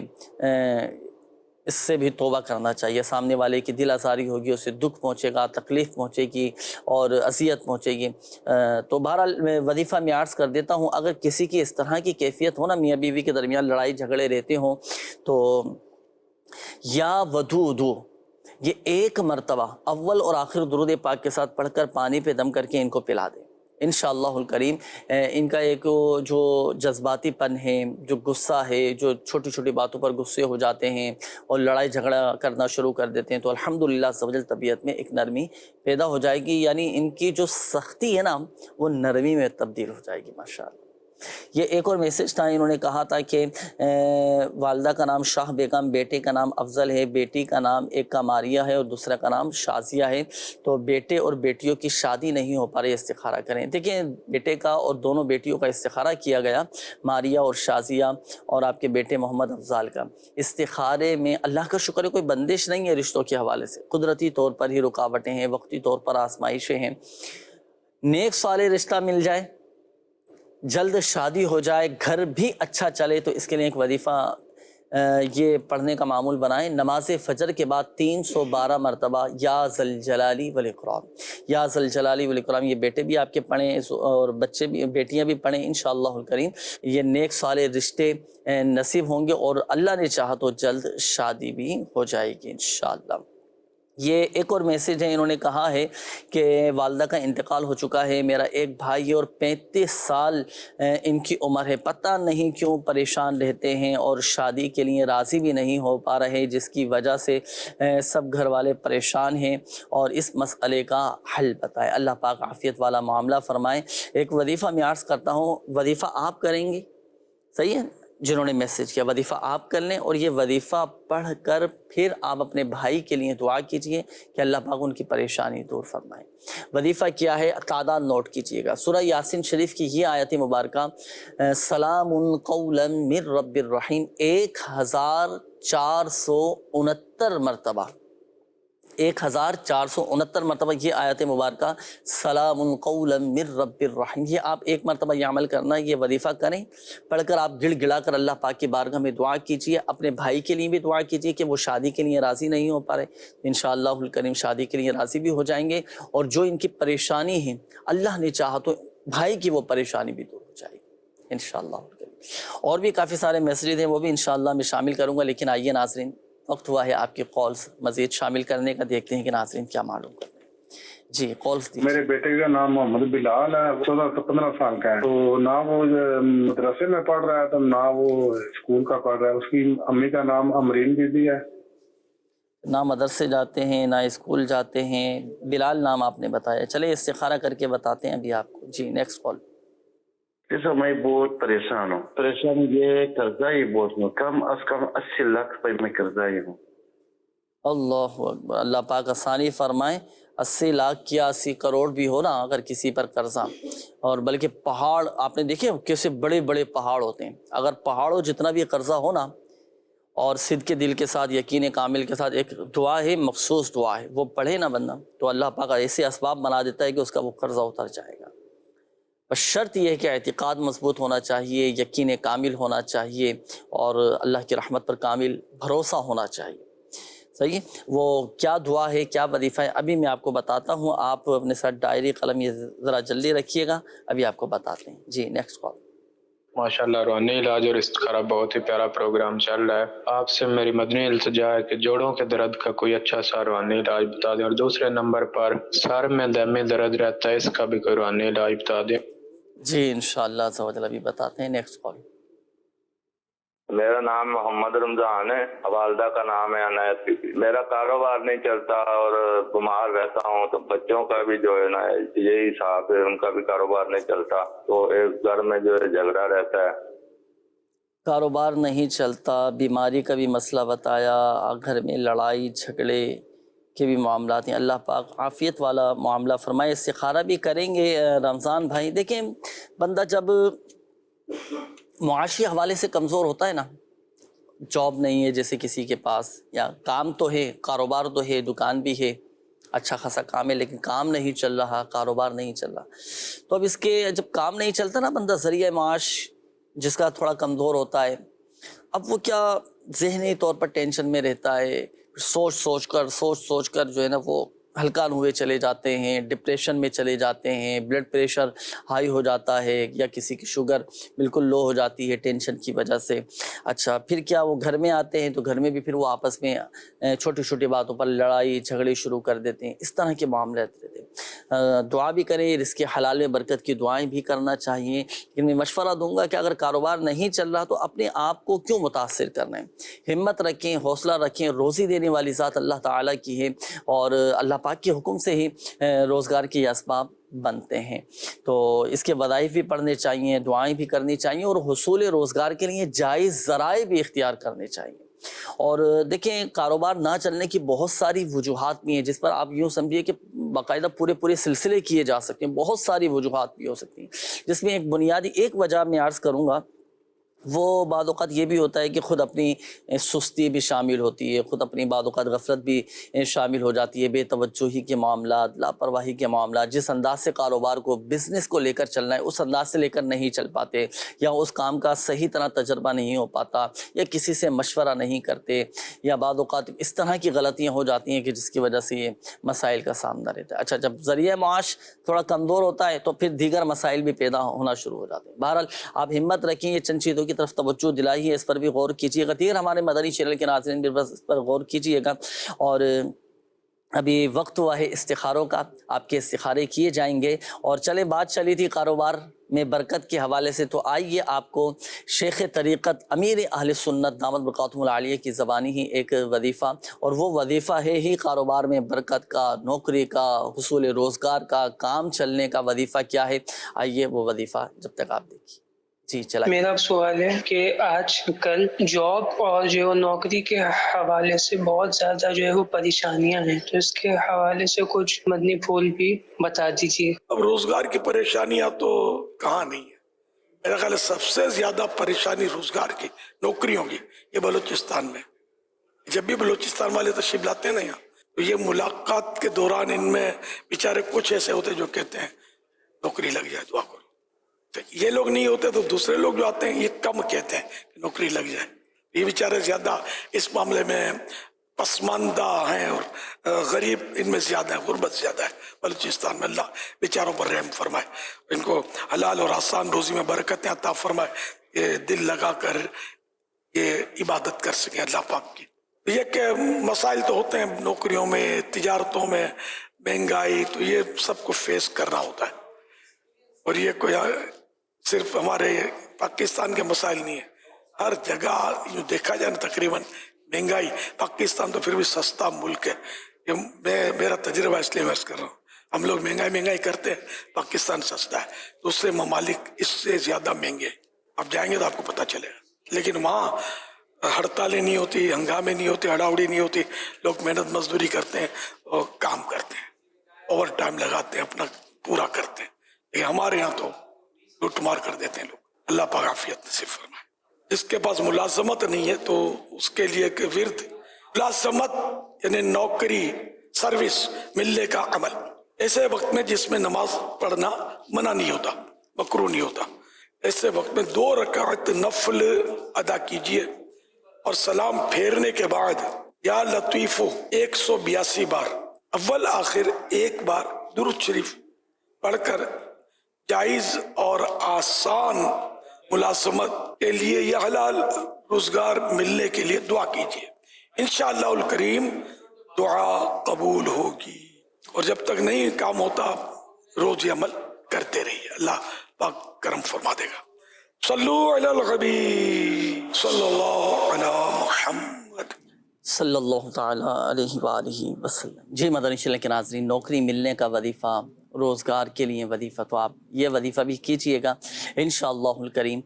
اس سے بھی توبہ کرنا چاہیے. سامنے والے کی دل آزاری ہوگی، اسے دکھ پہنچے گا، تکلیف پہنچے گی اور اذیت پہنچے گی. تو بہرحال میں وظیفہ میں عرض کر دیتا ہوں، اگر کسی کی اس طرح کی کیفیت ہو نا، میاں بیوی کے درمیان لڑائی جھگڑے رہتے ہوں، تو یا ودودو، یہ ایک مرتبہ اول اور آخر درود پاک کے ساتھ پڑھ کر پانی پہ دم کر کے ان کو پلا دیں انشاءاللہ الکریم. ان کا ایک جو جذباتی پن ہے، جو غصہ ہے، جو چھوٹی چھوٹی باتوں پر غصے ہو جاتے ہیں اور لڑائی جھگڑا کرنا شروع کر دیتے ہیں، تو الحمدللہ عز و جل طبیعت میں ایک نرمی پیدا ہو جائے گی. یعنی ان کی جو سختی ہے نا، وہ نرمی میں تبدیل ہو جائے گی ماشاءاللہ. یہ ایک اور میسج تھا، انہوں نے کہا تھا کہ والدہ کا نام شاہ بیگم، بیٹے کا نام افضل ہے، بیٹی کا نام ایک کا ماریہ ہے اور دوسرا کا نام شازیہ ہے. تو بیٹے اور بیٹیوں کی شادی نہیں ہو پا رہی، استخارہ کریں. دیکھیں، بیٹے کا اور دونوں بیٹیوں کا استخارہ کیا گیا، ماریہ اور شازیہ، اور آپ کے بیٹے محمد افضال کا. استخارے میں اللہ کا شکر ہے کوئی بندش نہیں ہے رشتوں کے حوالے سے، قدرتی طور پر ہی رکاوٹیں ہیں، وقتی طور پر آزمائشیں ہیں. نیک صالح رشتہ مل جائے، جلد شادی ہو جائے، گھر بھی اچھا چلے، تو اس کے لیے ایک وظیفہ یہ پڑھنے کا معمول بنائیں. نماز فجر کے بعد 312 مرتبہ یا ذوالجلالی والاکرام، یا ذوالجلالی والاکرام. یہ بیٹے بھی آپ کے پڑھیں اور بچے بھی، بیٹیاں بھی پڑھیں انشاءاللہ الکریم. یہ نیک صالح رشتے نصیب ہوں گے اور اللہ نے چاہا تو جلد شادی بھی ہو جائے گی انشاءاللہ. یہ ایک اور میسیج ہے، انہوں نے کہا ہے کہ والدہ کا انتقال ہو چکا ہے، میرا ایک بھائی ہے اور 35 سال ان کی عمر ہے، پتہ نہیں کیوں پریشان رہتے ہیں اور شادی کے لیے راضی بھی نہیں ہو پا رہے، جس کی وجہ سے سب گھر والے پریشان ہیں اور اس مسئلے کا حل بتائے. اللہ پاک عافیت والا معاملہ فرمائے. ایک وظیفہ میں عرض کرتا ہوں، وظیفہ آپ کریں گے، صحیح ہے؟ جنہوں نے میسیج کیا، وظیفہ آپ کر لیں اور یہ وظیفہ پڑھ کر پھر آپ اپنے بھائی کے لیے دعا کیجئے کہ اللہ پاک ان کی پریشانی دور فرمائے. وظیفہ کیا ہے، تعداد نوٹ کیجئے گا. سورہ یاسین شریف کی یہ آیت مبارکہ سلام قولا من رب الرحیم 1469 مرتبہ، 1469 مرتبہ یہ آیت مبارکہ سلام قولا من رب الرحیم، یہ آپ ایک مرتبہ یہ عمل کرنا، یہ وظیفہ کریں. پڑھ کر آپ گڑ گڑا کر اللہ پاک کی بارگاہ میں دعا کیجیے. اپنے بھائی کے لیے بھی دعا کیجیے کہ وہ شادی کے لیے راضی نہیں ہو پا رہے، انشاءاللہ الکریم شادی کے لیے راضی بھی ہو جائیں گے. اور جو ان کی پریشانی ہے، اللہ نے چاہا تو بھائی کی وہ پریشانی بھی دور ہو جائے گی انشاءاللہ الکریم. اور بھی کافی سارے میسیجز ہیں، وہ بھی انشاءاللہ میں شامل کروں گا. لیکن آئیے ناظرین، وقت ہوا ہے آپ کی کالز مزید شامل کرنے کا. دیکھتے ہیں کہ ناظرین کیا معلوم کرتے ہیں. جی کالز دیجیے. میرے بیٹے کا نام محمد بلال ہے، 14 سے 15 سال کا ہے. تو نہ وہ مدرسے میں پڑھ رہا ہے تو نہ وہ اسکول کا پڑھ رہا ہے. اس کی امی کا نام امرین بی بی ہے. نہ مدرسے جاتے ہیں نہ اسکول جاتے ہیں. بلال نام آپ نے بتایا. چلے استخارہ کر کے بتاتے ہیں ابھی آپ کو. جی نیکسٹ کال. جیسا میں بہت پریشان ہوں. پریشان یہ قرضہ ہی بہت ہوں، کم از کم 80 لاکھ روپے میں قرضہ ہی ہوں. اللہ اکبر، اللہ پاک آسانی فرمائے. 80 لاکھ کیا 80 کروڑ بھی ہو نا اگر کسی پر قرضہ، اور بلکہ پہاڑ آپ نے دیکھے کیسے بڑے بڑے پہاڑ ہوتے ہیں. اگر پہاڑوں جتنا بھی قرضہ ہو نا، اور صدق کے دل کے ساتھ، یقین کامل کے ساتھ، ایک دعا ہے، مخصوص دعا ہے، وہ پڑھے نا بندہ تو اللہ پاک ایسے اسباب بنا دیتا ہے کہ اس کا وہ قرضہ اتر جائے گا. بس شرط یہ ہے کہ اعتقاد مضبوط ہونا چاہیے، یقین کامل ہونا چاہیے اور اللہ کی رحمت پر کامل بھروسہ ہونا چاہیے. صحیح. وہ کیا دعا ہے، کیا وظیفہ ہے، ابھی میں آپ کو بتاتا ہوں. آپ اپنے ساتھ ڈائری قلم یہ ذرا جلدی رکھیے گا، ابھی آپ کو بتاتے ہیں. جی نیکسٹ کال. ماشاءاللہ روحانی علاج اور استخارہ بہت ہی پیارا پروگرام چل رہا ہے. آپ سے میری مدنی التجا ہے کہ جوڑوں کے درد کا کوئی اچھا سا روحانی علاج بتا دیں. اور دوسرے نمبر پر سر میں دائمی درد رہتا ہے، اس کا بھی کوئی روحانی علاج بتا دیں. جی انشاءاللہ عزوجل ابھی بتاتے ہیں. Next call. میرا نام محمد رمضان ہے، والدہ کا نام ہے عنایت بی بی. میرا کاروبار نہیں چلتا اور بیمار رہتا ہوں، تو بچوں کا بھی جو ہے نا یہی حساب ہے، ان کا بھی کاروبار نہیں چلتا. تو ایک گھر میں جو ہے جھگڑا رہتا ہے. کاروبار نہیں چلتا، بیماری کا بھی مسئلہ بتایا، گھر میں لڑائی جھگڑے کے بھی معاملات ہیں. اللہ پاک عافیت والا معاملہ فرمائے. استخارہ بھی کریں گے رمضان بھائی. دیکھیں بندہ جب معاشی حوالے سے کمزور ہوتا ہے نا، جاب نہیں ہے جیسے کسی کے پاس، یا کام تو ہے، کاروبار تو ہے، دکان بھی ہے، اچھا خاصا کام ہے، لیکن کام نہیں چل رہا، کاروبار نہیں چل رہا. تو اب اس کے جب کام نہیں چلتا نا، بندہ ذریعہ معاش جس کا تھوڑا کمزور ہوتا ہے، اب وہ کیا ذہنی طور پر ٹینشن میں رہتا ہے، سوچ سوچ کر جو ہے نا وہ ہلکان ہوئے چلے جاتے ہیں، ڈپریشن میں چلے جاتے ہیں، بلڈ پریشر ہائی ہو جاتا ہے، یا کسی کی شوگر بالکل لو ہو جاتی ہے ٹینشن کی وجہ سے۔ اچھا پھر کیا وہ گھر میں آتے ہیں تو گھر میں بھی پھر وہ آپس میں چھوٹی چھوٹی باتوں پر لڑائی جھگڑے شروع کر دیتے ہیں، اس طرح کے معاملات رہتے ہیں۔ دعا بھی کریں، رزق حلال میں برکت کی دعائیں بھی کرنا چاہیے، لیکن میں مشورہ دوں گا کہ اگر کاروبار نہیں چل رہا تو اپنے آپ کو کیوں متاثر کرنا ہے، ہمت رکھیں، حوصلہ رکھیں، روزی دینے والی ذات اللہ تعالیٰ کی ہے، اور اللہ پاک کے حکم سے ہی روزگار کے اسباب بنتے ہیں۔ تو اس کے وظائف بھی پڑھنے چاہیے، دعائیں بھی کرنی چاہیے، اور حصول روزگار کے لیے جائز ذرائع بھی اختیار کرنے چاہیے۔ اور دیکھیں کاروبار نہ چلنے کی بہت ساری وجوہات بھی ہیں، جس پر آپ یوں سمجھیے کہ باقاعدہ پورے سلسلے کیے جا سکتے ہیں، بہت ساری وجوہات بھی ہو سکتی ہیں، جس میں ایک بنیادی ایک وجہ میں عرض کروں گا، وہ بعض اوقات یہ بھی ہوتا ہے کہ خود اپنی سستی بھی شامل ہوتی ہے، خود اپنی بعض اوقات غفلت بھی شامل ہو جاتی ہے، بے توجہی کے معاملات، لاپرواہی کے معاملات، جس انداز سے کاروبار کو بزنس کو لے کر چلنا ہے اس انداز سے لے کر نہیں چل پاتے، یا اس کام کا صحیح طرح تجربہ نہیں ہو پاتا، یا کسی سے مشورہ نہیں کرتے، یا بعض اوقات اس طرح کی غلطیاں ہو جاتی ہیں کہ جس کی وجہ سے یہ مسائل کا سامنا رہتا ہے۔ اچھا جب ذریعہ معاش تھوڑا کمزور ہوتا ہے تو پھر دیگر مسائل بھی پیدا ہونا شروع ہو جاتے ہیں۔ بہرحال آپ ہمت رکھیں، یہ چند چیزوں کی طرف توجہ دلائی ہے، اس پر بھی غور کیجیے گا، دیگر ہمارے مدنی چینل کے ناظرین بھی بس اس پر غور کیجیے گا۔ اور ابھی وقت ہوا ہے استخاروں کا، آپ کے استخارے کیے جائیں گے، اور چلے بات چلی تھی کاروبار میں برکت کے حوالے سے، تو آئیے آپ کو شیخ طریقت امیر اہل سنت دامت برکاتہم العالیہ کی زبانی ہی ایک وظیفہ، اور وہ وظیفہ ہے ہی کاروبار میں برکت کا، نوکری کا، حصول روزگار کا، کام چلنے کا وظیفہ کیا ہے، آئیے وہ وظیفہ جب تک آپ دیکھیے۔ جی چلائیے۔ میرا سوال ہے کہ آج کل جاب اور جو نوکری کے حوالے سے بہت زیادہ جو ہے وہ پریشانیاں ہیں، تو اس کے حوالے سے کچھ مدنی پھول بھی بتا دیجیے۔ اب روزگار کی پریشانیاں تو کہاں نہیں ہے، میرا خیال ہے سب سے زیادہ پریشانی روزگار کی، نوکریوں کی، یہ بلوچستان میں۔ جب بھی بلوچستان والے تشریف لاتے ہیں نا یہاں، تو یہ ملاقات کے دوران ان میں بیچارے کچھ ایسے ہوتے جو کہتے ہیں نوکری لگ جائے دعا کرو، یہ لوگ نہیں ہوتے تو دوسرے لوگ جو آتے ہیں یہ کم کہتے ہیں کہ نوکری لگ جائے۔ یہ بیچارے زیادہ اس معاملے میں پسماندہ ہیں، اور غریب ان میں زیادہ ہے، غربت زیادہ ہے بلوچستان میں۔ اللہ بیچاروں پر رحم فرمائے، ان کو حلال اور آسان روزی میں برکتیں عطا فرمائے، یہ دل لگا کر یہ عبادت کر سکیں اللہ پاک کی۔ یہ کہ مسائل تو ہوتے ہیں نوکریوں میں، تجارتوں میں، مہنگائی، تو یہ سب کو فیس کرنا ہوتا ہے، اور یہ کوئی صرف ہمارے پاکستان کے مسائل نہیں ہے، ہر جگہ یوں دیکھا جائے نا تقریباً مہنگائی۔ پاکستان تو پھر بھی سستا ملک ہے، یہ میرا تجربہ اس لیے عرض کر رہا ہوں، ہم لوگ مہنگائی کرتے ہیں، پاکستان سستا ہے، دوسرے ممالک اس سے زیادہ مہنگے ہیں، آپ جائیں گے تو آپ کو پتہ چلے گا۔ لیکن وہاں ہڑتالیں نہیں ہوتی، ہنگامے نہیں ہوتے، ہڑاوڑی نہیں ہوتی، لوگ محنت مزدوری کرتے ہیں اور کام کرتے ہیں، اوور ٹائم لگاتے ہیں، اپنا پورا کرتے ہیں۔ لیکن ہمارے یہاں تو لوٹ مار کر دیتے ہیں لوگ، اللہ پاک عافیت نصیب فرمائے۔ جس کے پاس ملازمت نہیں ہے تو اس کے لیے کہ ورد ملازمت یعنی نوکری، سروس ملنے کا عمل، ایسے وقت میں جس میں نماز پڑھنا منع نہیں ہوتا، مکروہ نہیں ہوتا، ایسے وقت میں 2 رکعت نفل ادا کیجئے، اور سلام پھیرنے کے بعد یا لطیفو 182 بار، اول آخر 1 بار درود شریف پڑھ کر جائز اور آسان ملازمت کے لیے یا حلال روزگار ملنے کے لیے دعا کیجیے، انشاءاللہ الکریم دعا قبول ہوگی۔ اور جب تک نہیں کام ہوتا روز یہ عمل کرتے رہیے، اللہ پاک کرم فرما دے گا۔ صلو علی الحبیب صلی اللہ علی محمد صلی اللہ تعالیٰ علیہ وآلہ وسلم۔ جی مدنی چینل کے ناظرین، نوکری ملنے کا وظیفہ، روزگار کے لیے وظیفہ، تو آپ یہ وظیفہ بھی کیجئے گا، انشاءاللہ الکریم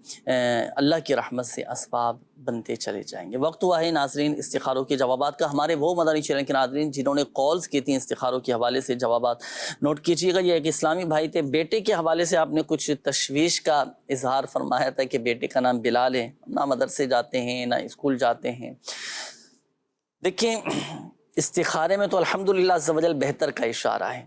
اللہ کی رحمت سے اسباب بنتے چلے جائیں گے۔ وقت ہوا ہے ناظرین استخاروں کے جوابات کا۔ ہمارے وہ مدنی چینل کے ناظرین جنہوں نے کالز کی تھیں استخاروں کے حوالے سے، جوابات نوٹ کیجئے گا۔ یہ ایک اسلامی بھائی تھے، بیٹے کے حوالے سے آپ نے کچھ تشویش کا اظہار فرمایا تھا کہ بیٹے کا نام بلال ہے، نہ مدرسے جاتے ہیں نہ اسکول جاتے ہیں۔ دیکھیں استخارے میں تو الحمدللہ عز و جل بہتر کا اشارہ ہے،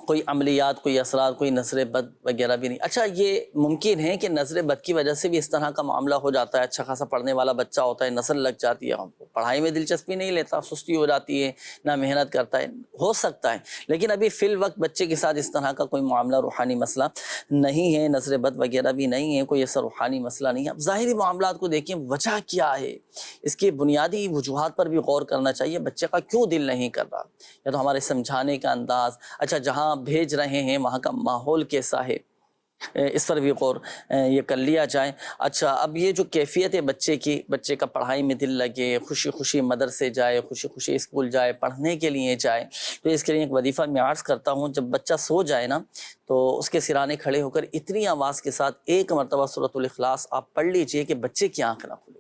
کوئی عملیات، کوئی اثرات، کوئی نظر بد وغیرہ بھی نہیں۔ اچھا یہ ممکن ہے کہ نظر بد کی وجہ سے بھی اس طرح کا معاملہ ہو جاتا ہے، اچھا خاصا پڑھنے والا بچہ ہوتا ہے، نظر لگ جاتی ہے، پڑھائی میں دلچسپی نہیں لیتا، سستی ہو جاتی ہے، نہ محنت کرتا ہے، ہو سکتا ہے، لیکن ابھی فی الوقت بچے کے ساتھ اس طرح کا کوئی معاملہ روحانی مسئلہ نہیں ہے، نظر بد وغیرہ بھی نہیں ہے، کوئی ایسا روحانی مسئلہ نہیں ہے۔ اب ظاہری معاملات کو دیکھیں وجہ کیا ہے، اس کی بنیادی وجوہات پر بھی غور کرنا چاہیے، بچے کا کیوں دل نہیں کر رہا، یا تو ہمارے سمجھانے کا انداز، اچھا جہاں بھیج رہے ہیں وہاں کا ماحول کیسا ہے، اس پر بھی غور یہ کر لیا جائے۔ اچھا اب یہ جو کیفیت ہے بچے کی، بچے کا پڑھائی میں دل لگے، خوشی خوشی مدرسے جائے، خوشی خوشی اسکول جائے، پڑھنے کے لیے جائے، تو اس کے لیے ایک وظیفہ میں عرض کرتا ہوں، جب بچہ سو جائے نا تو اس کے سرانے کھڑے ہو کر اتنی آواز کے ساتھ ایک مرتبہ سورۃ الاخلاص آپ پڑھ لیجئے کہ بچے کی آنکھ نہ کھلے۔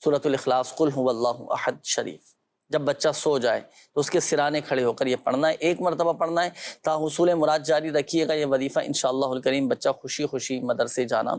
سورۃ الاخلاص قل هو اللہ احد شریف جب بچہ سو جائے تو اس کے سرانے کھڑے ہو کر یہ پڑھنا ہے، ایک مرتبہ پڑھنا ہے، تا حصول مراد جاری رکھیے گا، یہ وظیفہ انشاءاللہ الکریم بچہ خوشی خوشی مدرسے جانا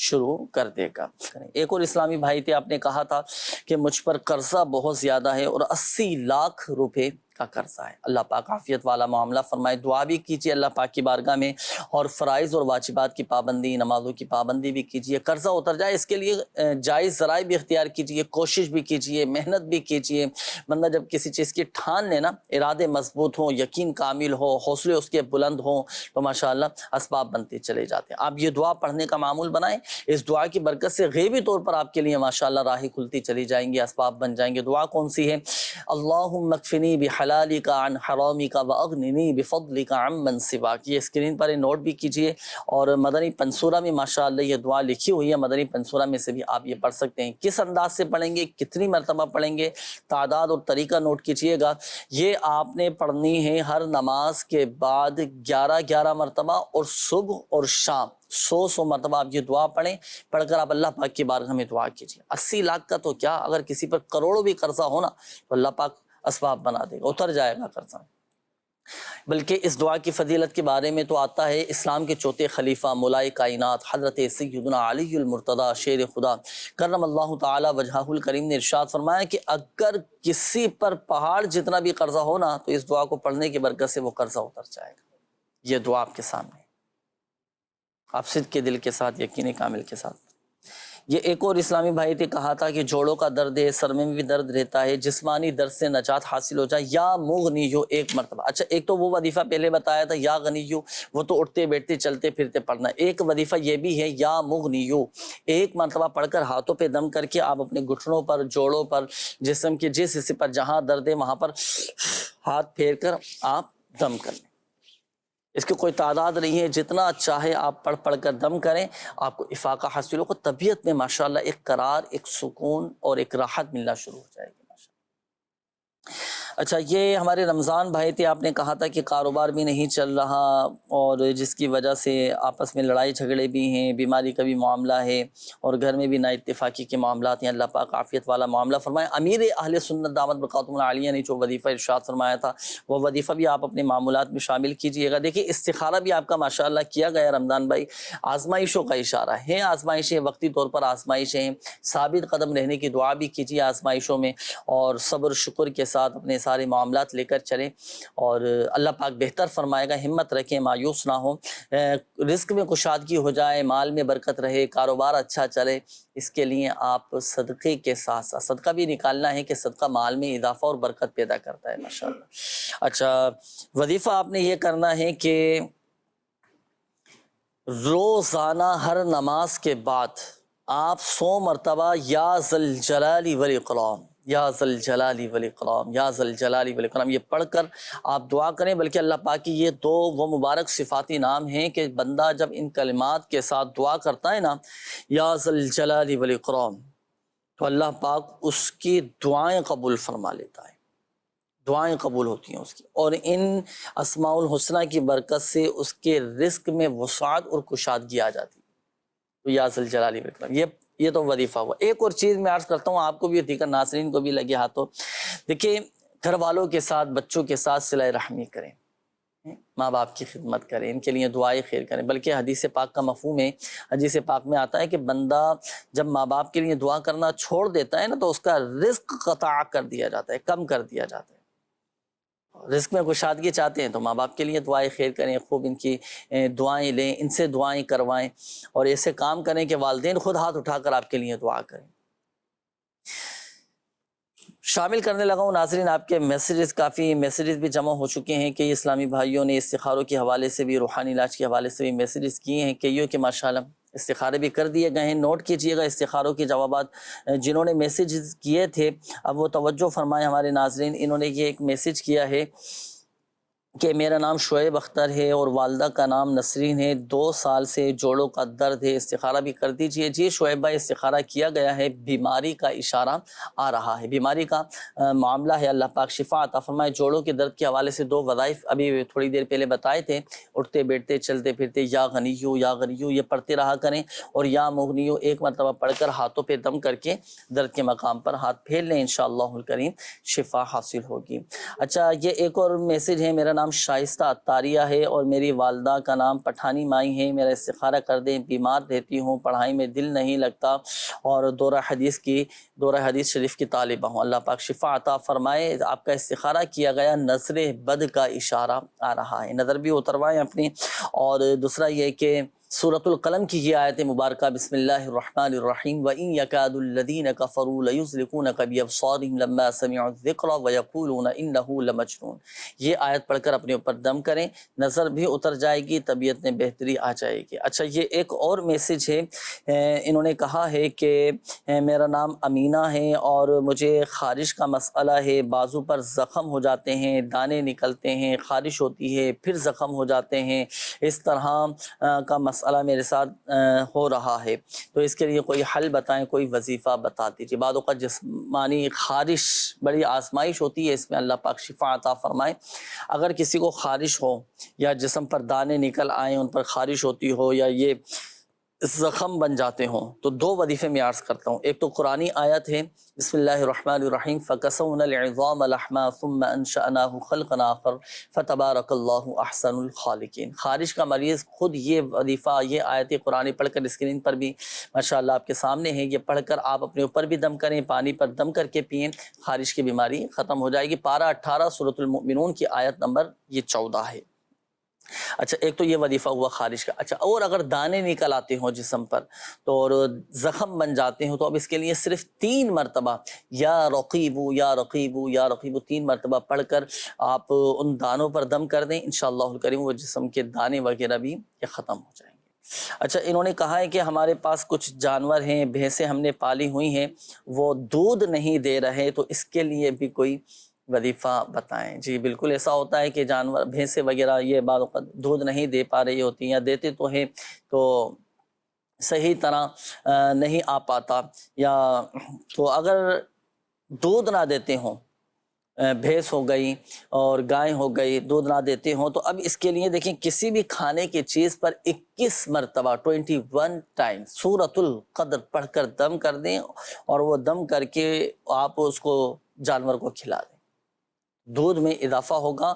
شروع کر دے گا۔ ایک اور اسلامی بھائی تھے، آپ نے کہا تھا کہ مجھ پر قرضہ بہت زیادہ ہے اور 80 لاکھ روپے کا قرضہ ہے، اللہ پاک عافیت والا معاملہ فرمائے، دعا بھی کیجیے اللہ پاک کی بارگاہ میں، اور فرائض اور واجبات کی پابندی، نمازوں کی پابندی بھی کیجیے، قرضہ اتر جائے اس کے لیے جائز ذرائع بھی اختیار کیجیے، کوشش بھی کیجیے، محنت بھی کیجیے۔ بندہ جب کسی چیز کی ٹھان لے نا، ارادے مضبوط ہوں، یقین کامل ہو، حوصلے اس کے بلند ہوں، تو ماشاءاللہ اسباب بنتے چلے جاتے ہیں۔ آپ یہ دعا پڑھنے کا معمول بنائیں، اس دعا کی برکت سے غیبی طور پر آپ کے لیے ماشاءاللہ راہیں کھلتی چلی جائیں گی، اسباب بن جائیں گے۔ دعا کون سی ہے؟ اللہم اکفنی بحلالک عن حرامک واغننی بفضلک عمن سواک۔ یہ اسکرین پر نوٹ بھی کیجئے، اور مدنی پنسورہ میں ماشاءاللہ یہ دعا لکھی ہوئی ہے، مدنی پنسورہ میں سے بھی آپ یہ پڑھ سکتے ہیں۔ کس انداز سے پڑھیں گے، کتنی مرتبہ پڑھیں گے، تعداد اور طریقہ نوٹ کیجئے گا۔ یہ آپ نے پڑھنی ہے ہر نماز کے بعد 11 مرتبہ، اور صبح اور شام 100 مرتبہ آپ یہ دعا پڑھیں، پڑھ کر آپ اللہ پاک کی بارگاہ میں دعا کیجئے۔ 80 لاکھ کا تو کیا، اگر کسی پر کروڑوں بھی قرضہ ہونا تو اللہ پاک اسباب بنا دے گا، اتر جائے گا قرضہ۔ بلکہ اس دعا کی فضیلت کے بارے میں تو آتا ہے، اسلام کے چوتھے خلیفہ مولائے کائنات حضرت سیدنا علی المرتضی شیر خدا کرم اللہ تعالی وجہہ الکریم نے ارشاد فرمایا کہ اگر کسی پر پہاڑ جتنا بھی قرضہ ہونا تو اس دعا کو پڑھنے کی برکت سے وہ قرضہ اتر جائے گا۔ یہ دعا آپ کے سامنے، آپ صدق کے دل کے ساتھ، یقین کامل کے ساتھ۔ یہ ایک اور اسلامی بھائی نے کہا تھا کہ جوڑوں کا درد ہے، سر میں بھی درد رہتا ہے، جسمانی درد سے نجات حاصل ہو جائے، یا مغنیو ایک مرتبہ۔ اچھا ایک تو وہ وظیفہ پہلے بتایا تھا یا غنیو، وہ تو اٹھتے بیٹھتے چلتے پھرتے پڑھنا، ایک وظیفہ یہ بھی ہے یا مغنیو، ایک مرتبہ پڑھ کر ہاتھوں پہ دم کر کے آپ اپنے گھٹنوں پر، جوڑوں پر، جسم کے جس حصے پر جہاں درد ہے وہاں پر ہاتھ پھیر کر آپ دم کر لیں۔ اس کی کوئی تعداد نہیں ہے، جتنا چاہے آپ پڑھ کر دم کریں، آپ کو افاقہ حاصل ہوگا، طبیعت میں ماشاءاللہ ایک قرار، ایک سکون اور ایک راحت ملنا شروع ہو جائے گی۔ اچھا یہ ہمارے رمضان بھائی تھے، آپ نے کہا تھا کہ کاروبار بھی نہیں چل رہا، اور جس کی وجہ سے آپس میں لڑائی جھگڑے بھی ہیں، بیماری کا بھی معاملہ ہے، اور گھر میں بھی نا اتفاقی کے معاملات ہیں، اللہ پاک عافیت والا معاملہ فرمائے۔ امیر اہل سنت دامت برکاتہم العالیہ نے جو وظیفہ ارشاد فرمایا تھا وہ وظیفہ بھی آپ اپنے معمولات میں شامل کیجئے گا۔ دیکھیے استخارہ بھی آپ کا ماشاءاللہ کیا گیا رمضان بھائی، آزمائشوں کا اشارہ ہے، آزمائشیں وقتی طور پر آزمائشیں، ثابت قدم رہنے کی دعا بھی کیجیے آزمائشوں میں، اور صبر شکر کے ساتھ اپنے سارے معاملات لے کر چلیں، اور اللہ پاک بہتر فرمائے گا، ہمت رکھیں، مایوس نہ ہوں، رزق میں کشادگی ہو جائے، مال میں برکت رہے، کاروبار اچھا چلے، اس کے لیے آپ صدقے کے ساتھ ساتھ صدقہ بھی نکالنا ہے کہ صدقہ مال میں اضافہ اور برکت پیدا کرتا ہے ماشاءاللہ۔ اچھا وظیفہ آپ نے یہ کرنا ہے کہ روزانہ ہر نماز کے بعد آپ 100 مرتبہ یا ذل جلال والاکرام، یا ذل جلال والاکرام، یا ذل جلال والاکرام یہ پڑھ کر آپ دعا کریں۔ بلکہ اللہ پاک کی یہ دو وہ مبارک صفاتی نام ہیں کہ بندہ جب ان کلمات کے ساتھ دعا کرتا ہے نا، یا ذل جلال والاکرام، تو اللہ پاک اس کی دعائیں قبول فرما لیتا ہے، دعائیں قبول ہوتی ہیں اس کی، اور ان اسماء الحسنہ کی برکت سے اس کے رزق میں وسعت اور کشادگی آ جاتی ہے۔ تو یا ذل جلال والاکرام یہ تو وظیفہ ہوا۔ ایک اور چیز میں عرض کرتا ہوں آپ کو بھی، دیگر ناظرین کو بھی لگے ہاتھوں، دیکھیں گھر والوں کے ساتھ، بچوں کے ساتھ صلہ رحمی کریں، ماں باپ کی خدمت کریں، ان کے لیے دعائیں خیر کریں۔ بلکہ حدیث پاک کا مفہوم ہے، حدیث پاک میں آتا ہے کہ بندہ جب ماں باپ کے لیے دعا کرنا چھوڑ دیتا ہے نا تو اس کا رزق قطع کر دیا جاتا ہے، کم کر دیا جاتا ہے۔ رزق میں کشادگی چاہتے ہیں تو ماں باپ کے لیے دعائیں خیر کریں، خوب ان کی دعائیں لیں، ان سے دعائیں کروائیں، اور ایسے کام کریں کہ والدین خود ہاتھ اٹھا کر آپ کے لیے دعا کریں۔ شامل کرنے لگا ہوں ناظرین آپ کے میسیجز، کافی میسیجز بھی جمع ہو چکے ہیں کہ اسلامی بھائیوں نے استخاروں کے حوالے سے بھی، روحانی علاج کے حوالے سے بھی میسیجز کیے ہیں، کہ ماشاءاللہ استخارے بھی کر دیے گئے ہیں۔ نوٹ کیجئے گا استخاروں کے جوابات جنہوں نے میسیجز کیے تھے، اب وہ توجہ فرمائیں ہمارے ناظرین۔ انہوں نے یہ ایک میسیج کیا ہے کہ میرا نام شعیب اختر ہے اور والدہ کا نام نسرین ہے، 2 سال سے جوڑوں کا درد ہے، استخارہ بھی کر دیجئے۔ جی شعیب بھائی، استخارہ کیا گیا ہے، بیماری کا اشارہ آ رہا ہے، بیماری کا معاملہ ہے، اللہ پاک شفا عطا فرمائے۔ جوڑوں کے درد کے حوالے سے 2 وظائف ابھی تھوڑی دیر پہلے بتائے تھے، اٹھتے بیٹھتے چلتے پھرتے یا غنیو یا غنیو یہ پڑھتے رہا کریں، اور یا مغنیو ایک مرتبہ پڑھ کر ہاتھوں پہ دم کر کے درد کے مقام پر ہاتھ پھیر لیں، انشاءاللہ الکریم شفا حاصل ہوگی۔ اچھا، یہ ایک اور میسیج ہے، میرا نام شائستہ عطاریہ ہے اور میری والدہ کا نام پٹھانی مائی ہے، میرا استخارہ کر دیں، بیمار رہتی ہوں، پڑھائی میں دل نہیں لگتا اور دورہ حدیث شریف کی طالبہ ہوں، اللہ پاک شفا عطا فرمائے۔ آپ کا استخارہ کیا گیا، نظر بد کا اشارہ آ رہا ہے، نظر بھی اتروائیں اپنی۔ اور دوسرا یہ کہ سورۃ القلم کی یہ آیت مبارکہ، بسم اللہ الرحمن الرحیم، وَإِن يَكَادُ الَّذِينَ كَفَرُوا لَيُزْلِقُونَكَ بِأَبْصَارِهِمْ لَمَّا سَمِعُوا الذِّكْرَ وَيَقُولُونَ إِنَّهُ لَمَجْنُونٌ۔ یہ آیت پڑھ کر اپنے اوپر دم کریں، نظر بھی اتر جائے گی، طبیعت میں بہتری آ جائے گی۔ اچھا، یہ ایک اور میسیج ہے، انہوں نے کہا ہے کہ میرا نام امینہ ہے اور مجھے خارش کا مسئلہ ہے، بازو پر زخم ہو جاتے ہیں، دانے نکلتے ہیں، خارش ہوتی ہے، پھر زخم ہو جاتے ہیں، اس طرح کا مسئلہ میرے ساتھ ہو رہا ہے، تو اس کے لیے کوئی حل بتائیں، کوئی وظیفہ بتا دیجیے۔ بعض اوقات جسمانی خارش بڑی آزمائش ہوتی ہے، اس میں اللہ پاک شفا عطا فرمائے۔ اگر کسی کو خارش ہو یا جسم پر دانے نکل آئیں، ان پر خارش ہوتی ہو یا یہ زخم بن جاتے ہوں، تو 2 وظیفے میں عرض کرتا ہوں۔ ایک تو قرآنی آیت ہے، بسم اللہ الرحمن الرحیم، فَكَسَوْنَا الْعِظَامَ لَحْمًا ثُمَّ أَنشَأْنَاهُ خَلْقًا آخَرَ فَتَبَارَكَ اللَّهُ أَحْسَنُ الْخَالِقِينَ۔ خارش کا مریض خود یہ وظیفہ، یہ آیت قرآنی پڑھ کر اسکرین پر بھی ماشاءاللہ آپ کے سامنے ہے، یہ پڑھ کر آپ اپنے اوپر بھی دم کریں، پانی پر دم کر کے پئیں، خارش کی بیماری ختم ہو جائے گی۔ پارہ 18 سورۃ المؤمنون کی آیت نمبر یہ 14 ہے۔ اچھا، ایک تو یہ وظیفہ ہوا خارش کا۔ اچھا، اور اگر دانے نکل آتے ہوں جسم پر تو اور زخم بن جاتے ہوں، تو اب اس کے لیے صرف 3 مرتبہ یا رقیبو یا رقیبو یا رقیبو 3 مرتبہ پڑھ کر آپ ان دانوں پر دم کر دیں، انشاءاللہ الکریم وہ جسم کے دانے وغیرہ بھی یہ ختم ہو جائیں گے۔ اچھا، انہوں نے کہا ہے کہ ہمارے پاس کچھ جانور ہیں، بھینسیں ہم نے پالی ہوئی ہیں، وہ دودھ نہیں دے رہے، تو اس کے لیے بھی کوئی وظیفہ بتائیں۔ جی بالکل ایسا ہوتا ہے کہ جانور بھینسیں وغیرہ یہ بعض اوقات دودھ نہیں دے پا رہی ہوتی ہیں، یا دیتے تو ہیں تو صحیح طرح نہیں آ پاتا، یا تو اگر دودھ نہ دیتے ہوں، بھینس ہو گئی اور گائے ہو گئی، دودھ نہ دیتے ہوں، تو اب اس کے لیے دیکھیں کسی بھی کھانے کی چیز پر 21 مرتبہ 21 ٹائم سورۃ القدر پڑھ کر دم کر دیں، اور وہ دم کر کے آپ اس کو جانور کو کھلا دیں، دودھ میں اضافہ ہوگا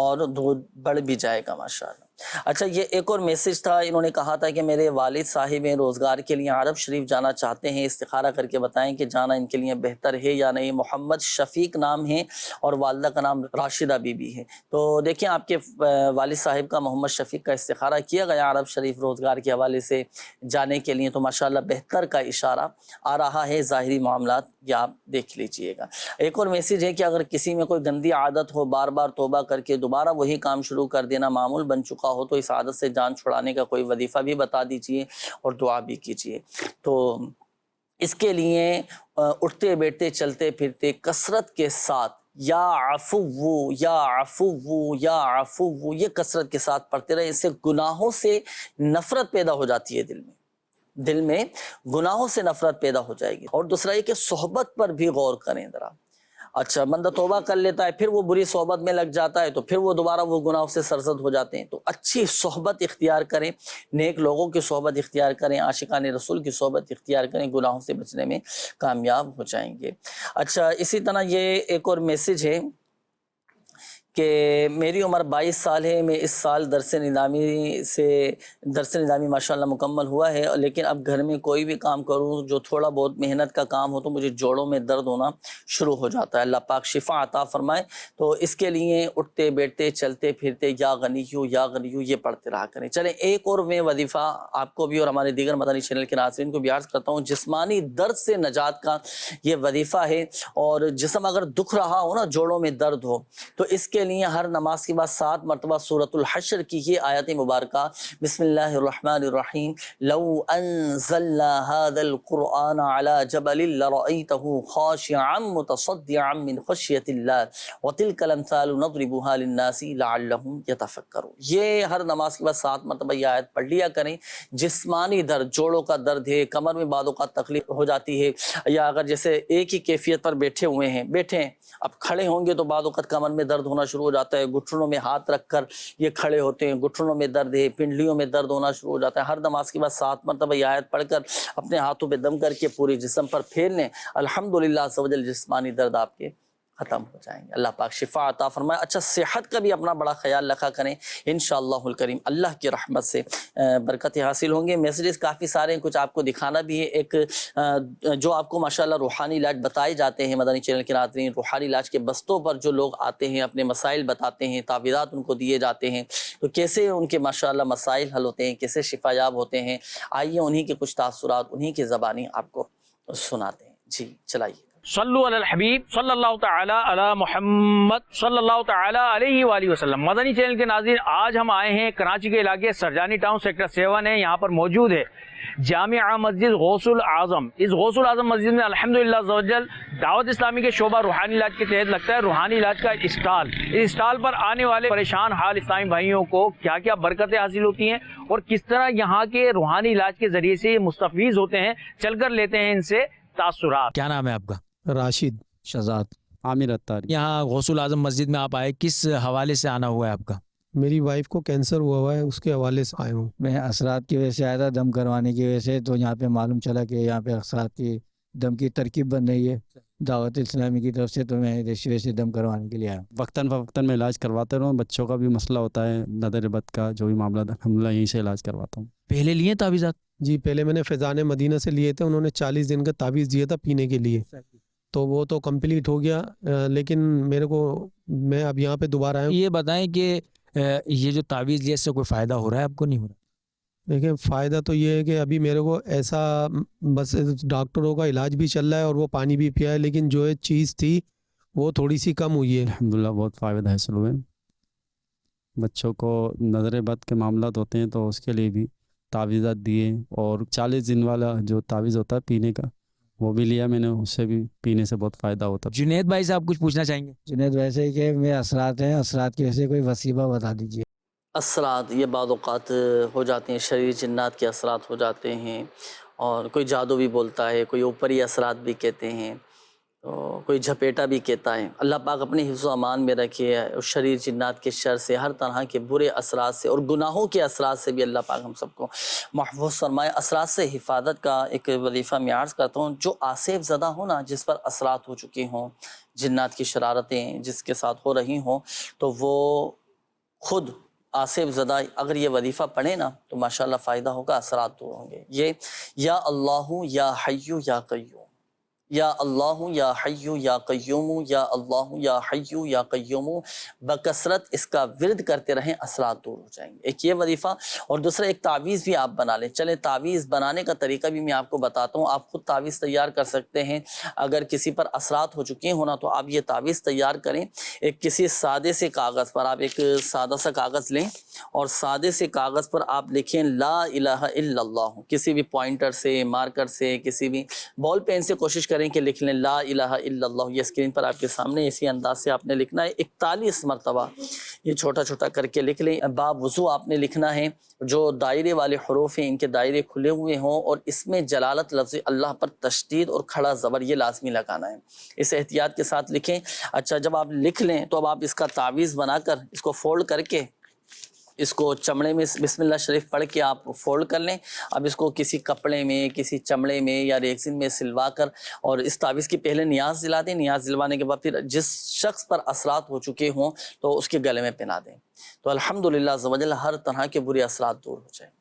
اور دودھ بڑھ بھی جائے گا ماشاءاللہ۔ اچھا، یہ ایک اور میسیج تھا، انہوں نے کہا تھا کہ میرے والد صاحب روزگار کے لیے عرب شریف جانا چاہتے ہیں، استخارہ کر کے بتائیں کہ جانا ان کے لیے بہتر ہے یا نہیں۔ محمد شفیق نام ہے اور والدہ کا نام راشدہ بی بی ہے۔ تو دیکھیں آپ کے والد صاحب کا محمد شفیق کا استخارہ کیا گیا عرب شریف روزگار کے حوالے سے جانے کے لیے، تو ماشاءاللہ بہتر کا اشارہ آ رہا ہے، ظاہری معاملات یہ آپ دیکھ لیجئے گا۔ ایک اور میسیج ہے کہ اگر کسی میں کوئی گندی عادت ہو، بار بار توبہ کر کے دوبارہ وہی کام شروع کر دینا معمول بن چکا ہو، تو اس عادت سے جان چھڑانے کا کوئی وظیفہ بھی بتا دیجئے اور دعا بھی کیجئے۔ تو اس کے لیے اٹھتے بیٹھتے چلتے پھرتے کثرت کے ساتھ یا عفو یا عفو یا عفو یہ کثرت کے ساتھ پڑھتے رہے، اس سے گناہوں سے نفرت پیدا ہو جاتی ہے دل میں گناہوں سے نفرت پیدا ہو جائے گی۔ اور دوسرا یہ کہ صحبت پر بھی غور کریں ذرا۔ اچھا، بندہ توبہ کر لیتا ہے، پھر وہ بری صحبت میں لگ جاتا ہے، تو پھر وہ دوبارہ وہ گناہوں سے سرزد ہو جاتے ہیں۔ تو اچھی صحبت اختیار کریں، نیک لوگوں کی صحبت اختیار کریں، عاشقان رسول کی صحبت اختیار کریں، گناہوں سے بچنے میں کامیاب ہو جائیں گے۔ اچھا، اسی طرح یہ ایک اور میسیج ہے کہ میری عمر 22 سال ہے، میں اس سال درس نظامی ماشاءاللہ مکمل ہوا ہے، لیکن اب گھر میں کوئی بھی کام کروں جو تھوڑا بہت محنت کا کام ہو تو مجھے جوڑوں میں درد ہونا شروع ہو جاتا ہے، اللہ پاک شفا عطا فرمائے۔ تو اس کے لیے اٹھتے بیٹھتے چلتے پھرتے یا غنیو یہ پڑھتے رہا کریں۔ چلیں ایک اور میں وظیفہ آپ کو بھی اور ہمارے دیگر مدنی چینل کے ناظرین کو بھی عرض کرتا ہوں، جسمانی درد سے نجات کا یہ وظیفہ ہے، اور جسم اگر دکھ رہا ہو نا، جوڑوں میں درد ہو، تو اس کے لیے ہر نماز کے بعد 7 مرتبہ سورۃ الحشر کی یہ آیت مبارکہ، بسم اللہ الرحمن الرحیم، لو انزلنا هذا القرآن على جبل لرأيته خاشعا متصدعا من خشیۃ اللہ وتلک الامثال نضربها للناس لعلهم يتفکرون۔ یہ ہر نماز کے بعد 7 مرتبہ یہ آیت پڑھ لیا کریں۔ جسمانی درد، جوڑوں کا درد ہے، کمر میں بعض اوقات تکلیف ہو جاتی ہے، یا اگر جیسے ایک ہی کیفیت پر بیٹھے ہوئے ہیں، بیٹھے اب کھڑے ہوں گے تو بعض اوقات کمر میں درد ہونا شروع ہو جاتا ہے، گھٹنوں میں ہاتھ رکھ کر یہ کھڑے ہوتے ہیں، گھٹنوں میں درد ہے، پنڈلیوں میں درد ہونا شروع ہو جاتا ہے۔ ہر نماز کے بعد 7 مرتبہ یہ آیت پڑھ کر اپنے ہاتھوں پہ دم کر کے پورے جسم پر پھیر لیں، الحمدللہ عز و جل جسمانی درد آپ کے ختم ہو جائیں گے، اللہ پاک شفا عطا فرمائے۔ اچھا صحت کا بھی اپنا بڑا خیال رکھا کریں، انشاءاللہ الکریم اللہ کی رحمت سے برکتیں حاصل ہوں گے۔ میسیجز کافی سارے ہیں، کچھ آپ کو دکھانا بھی ہے۔ ایک جو آپ کو ماشاءاللہ روحانی علاج بتائے جاتے ہیں مدنی چینل کے ناظرین، روحانی علاج کے بستوں پر جو لوگ آتے ہیں اپنے مسائل بتاتے ہیں، تعویذات ان کو دیے جاتے ہیں، تو کیسے ان کے ماشاءاللہ مسائل حل ہوتے ہیں، کیسے شفا یاب ہوتے ہیں، آئیے انہی کے کچھ تاثرات انہی کی زبانی آپ کو سناتے ہیں۔ جی چلائیے۔ صلو علی الحبیب صلی اللہ تعالی علی محمد صلی اللہ تعالی علیہ وآلہ وسلم۔ مدنی چینل کے ناظرین، آج ہم آئے ہیں کراچی کے علاقے سرجانی ٹاؤن سیکٹر 7 ہے، یہاں پر موجود ہے جامعہ مسجد غوث العظم۔ اس غوث العظم مسجد میں الحمدللہ عز و جل دعوت اسلامی کے شعبہ روحانی علاج کے تحت لگتا ہے روحانی علاج کا اسٹال۔ اس اسٹال پر آنے والے پریشان حال اسلامی بھائیوں کو کیا کیا برکتیں حاصل ہوتی ہیں اور کس طرح یہاں کے روحانی علاج کے ذریعے سے مستفیض ہوتے ہیں، چل کر لیتے ہیں ان سے تاثرات۔ کیا نام ہے آپ کا؟ راشد شہزاد عامر اتاری۔ یہاں غوث العظم مسجد میں آپ آئے، کس حوالے سے آنا ہوا ہے آپ کا؟ میری وائف کو کینسر ہوا ہے، اس کے حوالے سے آئے ہوں۔ میں اثرات کی وجہ سے آیا تھا، دم کروانے کی وجہ سے، تو یہاں پہ معلوم چلا کہ یہاں پہ اثرات کی دم کی ترکیب بن رہی ہے دعوت اسلامی کی طرف سے، تو میں اس وجہ سے دم کروانے کے لیے آیا۔ وقتاً فوقتاً میں علاج کرواتے رہوں، بچوں کا بھی مسئلہ ہوتا ہے، نظر بد کا جو بھی معاملہ الحمدللہ یہیں سے علاج کرواتا ہوں۔ پہلے لیے تعویذات؟ جی پہلے میں نے فیضان مدینہ سے لیے تھے، انہوں نے 40 دن کا تعویذ دیا تھا پینے کے لیے، تو وہ تو کمپلیٹ ہو گیا، لیکن میرے کو میں اب یہاں پہ دوبارہ آیا ہوں۔ یہ بتائیں کہ یہ جو تعویذ لیا اس سے کوئی فائدہ ہو رہا ہے آپ کو؟ نہیں ہو رہا؟ دیکھیں فائدہ تو یہ ہے کہ ابھی میرے کو ایسا بس ڈاکٹروں کا علاج بھی چل رہا ہے اور وہ پانی بھی پیا ہے، لیکن جو ایک چیز تھی وہ تھوڑی سی کم ہوئی ہے۔ الحمدللہ بہت فائدہ حاصل ہوئے۔ بچوں کو نظر بد کے معاملات ہوتے ہیں تو اس کے لیے بھی تعویذات دیے، اور 40 دن والا جو تعویذ ہوتا ہے پینے کا وہ بھی لیا میں نے، اس سے بھی پینے سے بہت فائدہ ہوتا ہے۔ جنید بھائی سے آپ کچھ پوچھنا چاہیں گے؟ جنید ویسے ہی کہ میں اثرات ہیں، اثرات کی وجہ سے کوئی وصیبہ بتا دیجیے۔ اثرات یہ بعض اوقات ہو جاتے ہیں، شریر جنات کے اثرات ہو جاتے ہیں، اور کوئی جادو بھی بولتا ہے، کوئی اوپری اثرات بھی کہتے ہیں، تو کوئی جھپیٹا بھی کہتا ہے۔ اللہ پاک اپنے حفظ و امان میں رکھے، اور شریر جنات کے شر سے، ہر طرح کے برے اثرات سے اور گناہوں کے اثرات سے بھی اللہ پاک ہم سب کو محفوظ فرمائے۔ اثرات سے حفاظت کا ایک وظیفہ میں عرض کرتا ہوں، جو آصف زدہ ہو نا، جس پر اثرات ہو چکی ہوں، جنات کی شرارتیں جس کے ساتھ ہو رہی ہوں، تو وہ خود آصف زدہ اگر یہ وظیفہ پڑھے نا تو ماشاءاللہ فائدہ ہوگا، اثرات دور ہوں گے۔ یہ یا اللہ یا حی یا قیوم، یا اللہ یا حی یا قیوم، یا اللہ یا حی یا قیوم، بکثرت اس کا ورد کرتے رہیں، اثرات دور ہو جائیں گے۔ ایک یہ وظیفہ، اور دوسرا ایک تعویذ بھی آپ بنا لیں۔ چلیں تعویذ بنانے کا طریقہ بھی میں آپ کو بتاتا ہوں، آپ خود تعویذ تیار کر سکتے ہیں۔ اگر کسی پر اثرات ہو چکے ہونا تو آپ یہ تعویذ تیار کریں، ایک کسی سادے سے کاغذ پر، آپ ایک سادہ سا کاغذ لیں اور سادے سے کاغذ پر آپ لکھیں لا الہ الا اللہ، کسی بھی پوائنٹر سے، مارکر سے، کسی بھی بال پین سے کوشش کریں کہ لکھ لیں لا الہ الا اللہ۔ یہ اسکرین پر آپ کے سامنے اسی انداز سے آپ نے لکھنا ہے، 41 مرتبہ یہ چھوٹا چھوٹا کر کے لکھ لیں۔ باب وضو آپ نے لکھنا ہے، جو دائرے والے حروف ہیں ان کے دائرے کھلے ہوئے ہوں، اور اس میں جلالت لفظ اللہ پر تشدید اور کھڑا زبر یہ لازمی لگانا ہے، اس احتیاط کے ساتھ لکھیں۔ اچھا جب آپ لکھ لیں تو اب آپ اس کا تعویذ بنا کر اس کو فولڈ کر کے اس کو چمڑے میں بسم اللہ شریف پڑھ کے آپ فولڈ کر لیں. اب اس کو کسی کپڑے میں، کسی چمڑے میں یا ریگزین میں سلوا کر اور اس تعویذ کی پہلے نیاز دلا دیں. نیاز دلوانے کے بعد پھر جس شخص پر اثرات ہو چکے ہوں تو اس کے گلے میں پہنا دیں. تو الحمدللہ عز و جل ہر طرح کے برے اثرات دور ہو جائیں.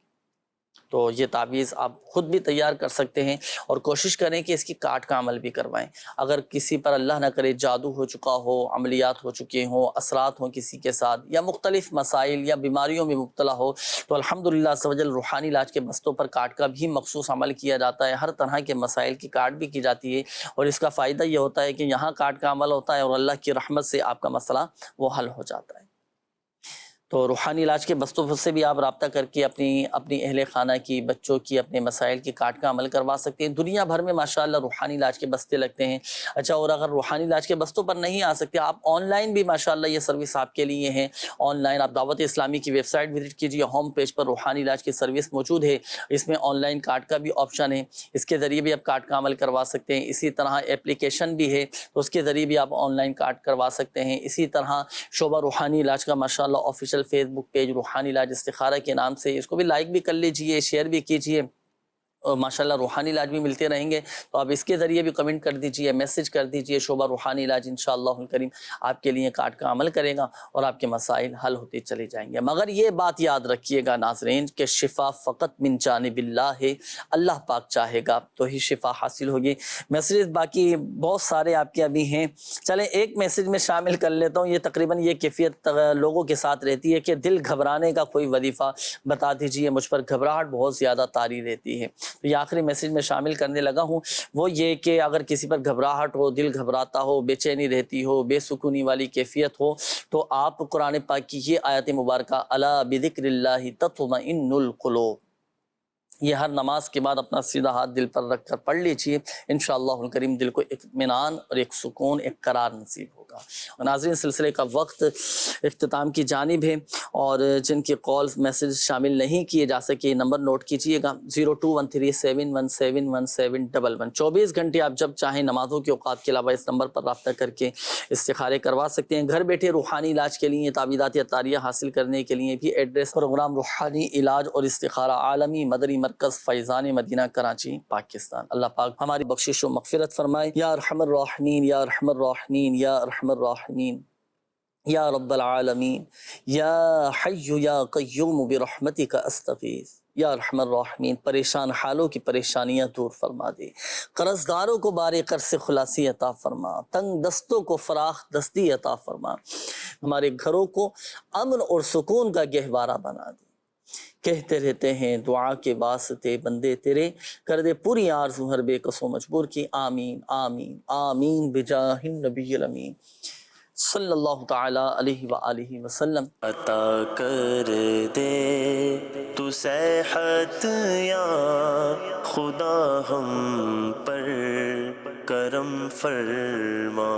تو یہ تعویذ آپ خود بھی تیار کر سکتے ہیں اور کوشش کریں کہ اس کی کاٹ کا عمل بھی کروائیں. اگر کسی پر اللہ نہ کرے جادو ہو چکا ہو، عملیات ہو چکے ہوں، اثرات ہوں کسی کے ساتھ، یا مختلف مسائل یا بیماریوں میں مبتلا ہو، تو الحمدللہ عز و جل روحانی علاج کے بستوں پر کاٹ کا بھی مخصوص عمل کیا جاتا ہے. ہر طرح کے مسائل کی کاٹ بھی کی جاتی ہے اور اس کا فائدہ یہ ہوتا ہے کہ یہاں کاٹ کا عمل ہوتا ہے اور اللہ کی رحمت سے آپ کا مسئلہ وہ حل ہو جاتا ہے. تو روحانی علاج کے بستوں سے بھی آپ رابطہ کر کے اپنی اہل خانہ کی، بچوں کی، اپنے مسائل کی کاٹ کا عمل کروا سکتے ہیں. دنیا بھر میں ماشاءاللہ روحانی علاج کے بستے لگتے ہیں. اچھا، اور اگر روحانی علاج کے بستوں پر نہیں آ سکتے، آپ آن لائن بھی ماشاءاللہ یہ سروس آپ کے لیے ہیں. آن لائن آپ دعوت اسلامی کی ویب سائٹ وزٹ کیجیے، ہوم پیج پر روحانی علاج کی سروس موجود ہے. اس میں آن لائن کاٹ کا بھی آپشن ہے، اس کے ذریعے بھی آپ کاٹ کا عمل کروا سکتے ہیں. اسی طرح اپلیکیشن بھی ہے تو اس کے ذریعے بھی آپ آن لائن کاٹ کروا سکتے ہیں. اسی طرح شعبہ روحانی علاج کا ماشاءاللہ آفیشیل فیس بک پیج روحانی علاج استخارہ کے نام سے، اس کو بھی لائک بھی کر لیجئے، شیئر بھی کیجئے اور ماشاءاللہ روحانی علاج بھی ملتے رہیں گے. تو آپ اس کے ذریعے بھی کمنٹ کر دیجئے، میسج کر دیجئے. شعبہ روحانی علاج انشاءاللہ الکریم آپ کے لیے کاٹ کا عمل کرے گا اور آپ کے مسائل حل ہوتے چلے جائیں گے. مگر یہ بات یاد رکھیے گا ناظرین کہ شفا فقط من جانب اللہ ہے. اللہ پاک چاہے گا تو ہی شفا حاصل ہوگی. میسیجز باقی بہت سارے آپ کے ابھی ہیں، چلیں ایک میسیج میں شامل کر لیتا ہوں. یہ تقریباً یہ کیفیت لوگوں کے ساتھ رہتی ہے کہ دل گھبرانے کا کوئی وظیفہ بتا دیجئے، مجھ پر گھبراہٹ بہت زیادہ طاری رہتی ہے. تو یہ آخری میسیج میں شامل کرنے لگا ہوں، وہ یہ کہ اگر کسی پر گھبراہٹ ہو، دل گھبراتا ہو، بے چینی رہتی ہو، بے سکونی والی کیفیت ہو، تو آپ قرآن پاک کی یہ آیت مبارکہ الا بذکر اللہ تطمئن القلوب، یہ ہر نماز کے بعد اپنا سیدھا ہاتھ دل پر رکھ کر پڑھ لیجیے. انشاءاللہ الکریم دل کو اطمینان اور ایک سکون، ایک قرار نصیب ہوگا. ناظرین، سلسلے کا وقت اختتام کی جانب ہے اور جن کے کالز میسیج شامل نہیں کیے جا سکے نمبر نوٹ کیجئے گا 0213717111. 24 گھنٹے آپ جب چاہیں نمازوں کے اوقات کے علاوہ اس نمبر پر رابطہ کر کے استخارے کروا سکتے ہیں. گھر بیٹھے روحانی علاج کے لیے، تعویذات یا عطاریہ حاصل کرنے کے لیے بھی ایڈریس پروگرام روحانی علاج اور استخارہ عالمی مدری مرکز فیضان مدینہ کراچی پاکستان. اللہ پاک ہماری بخشش و مغفرت فرمائے. یا ارحم الراحمین، یا ارحم الراحمین، یا ارحم الراحمین، یا رب العالمین، یا حی یا قیوم برحمتک استغیث. یا ارحم الراحمین، پریشان حالوں کی پریشانیاں دور فرما دے، قرض داروں کو بارے قرض سے خلاصی عطا فرما، تنگ دستوں کو فراخ دستی عطا فرما، ہمارے گھروں کو امن اور سکون کا گہوارہ بنا دے. کہتے رہتے ہیں دعا کے واسطے بندے تیرے، کر دے پوری آرزو ہر بے کس و مجبور کی. آمین آمین آمین بجاہ النبی الامین صلی اللہ تعالی علیہ وآلہ وسلم. عطا کر دے تو صحت یا خدا ہم پر کرم فرما.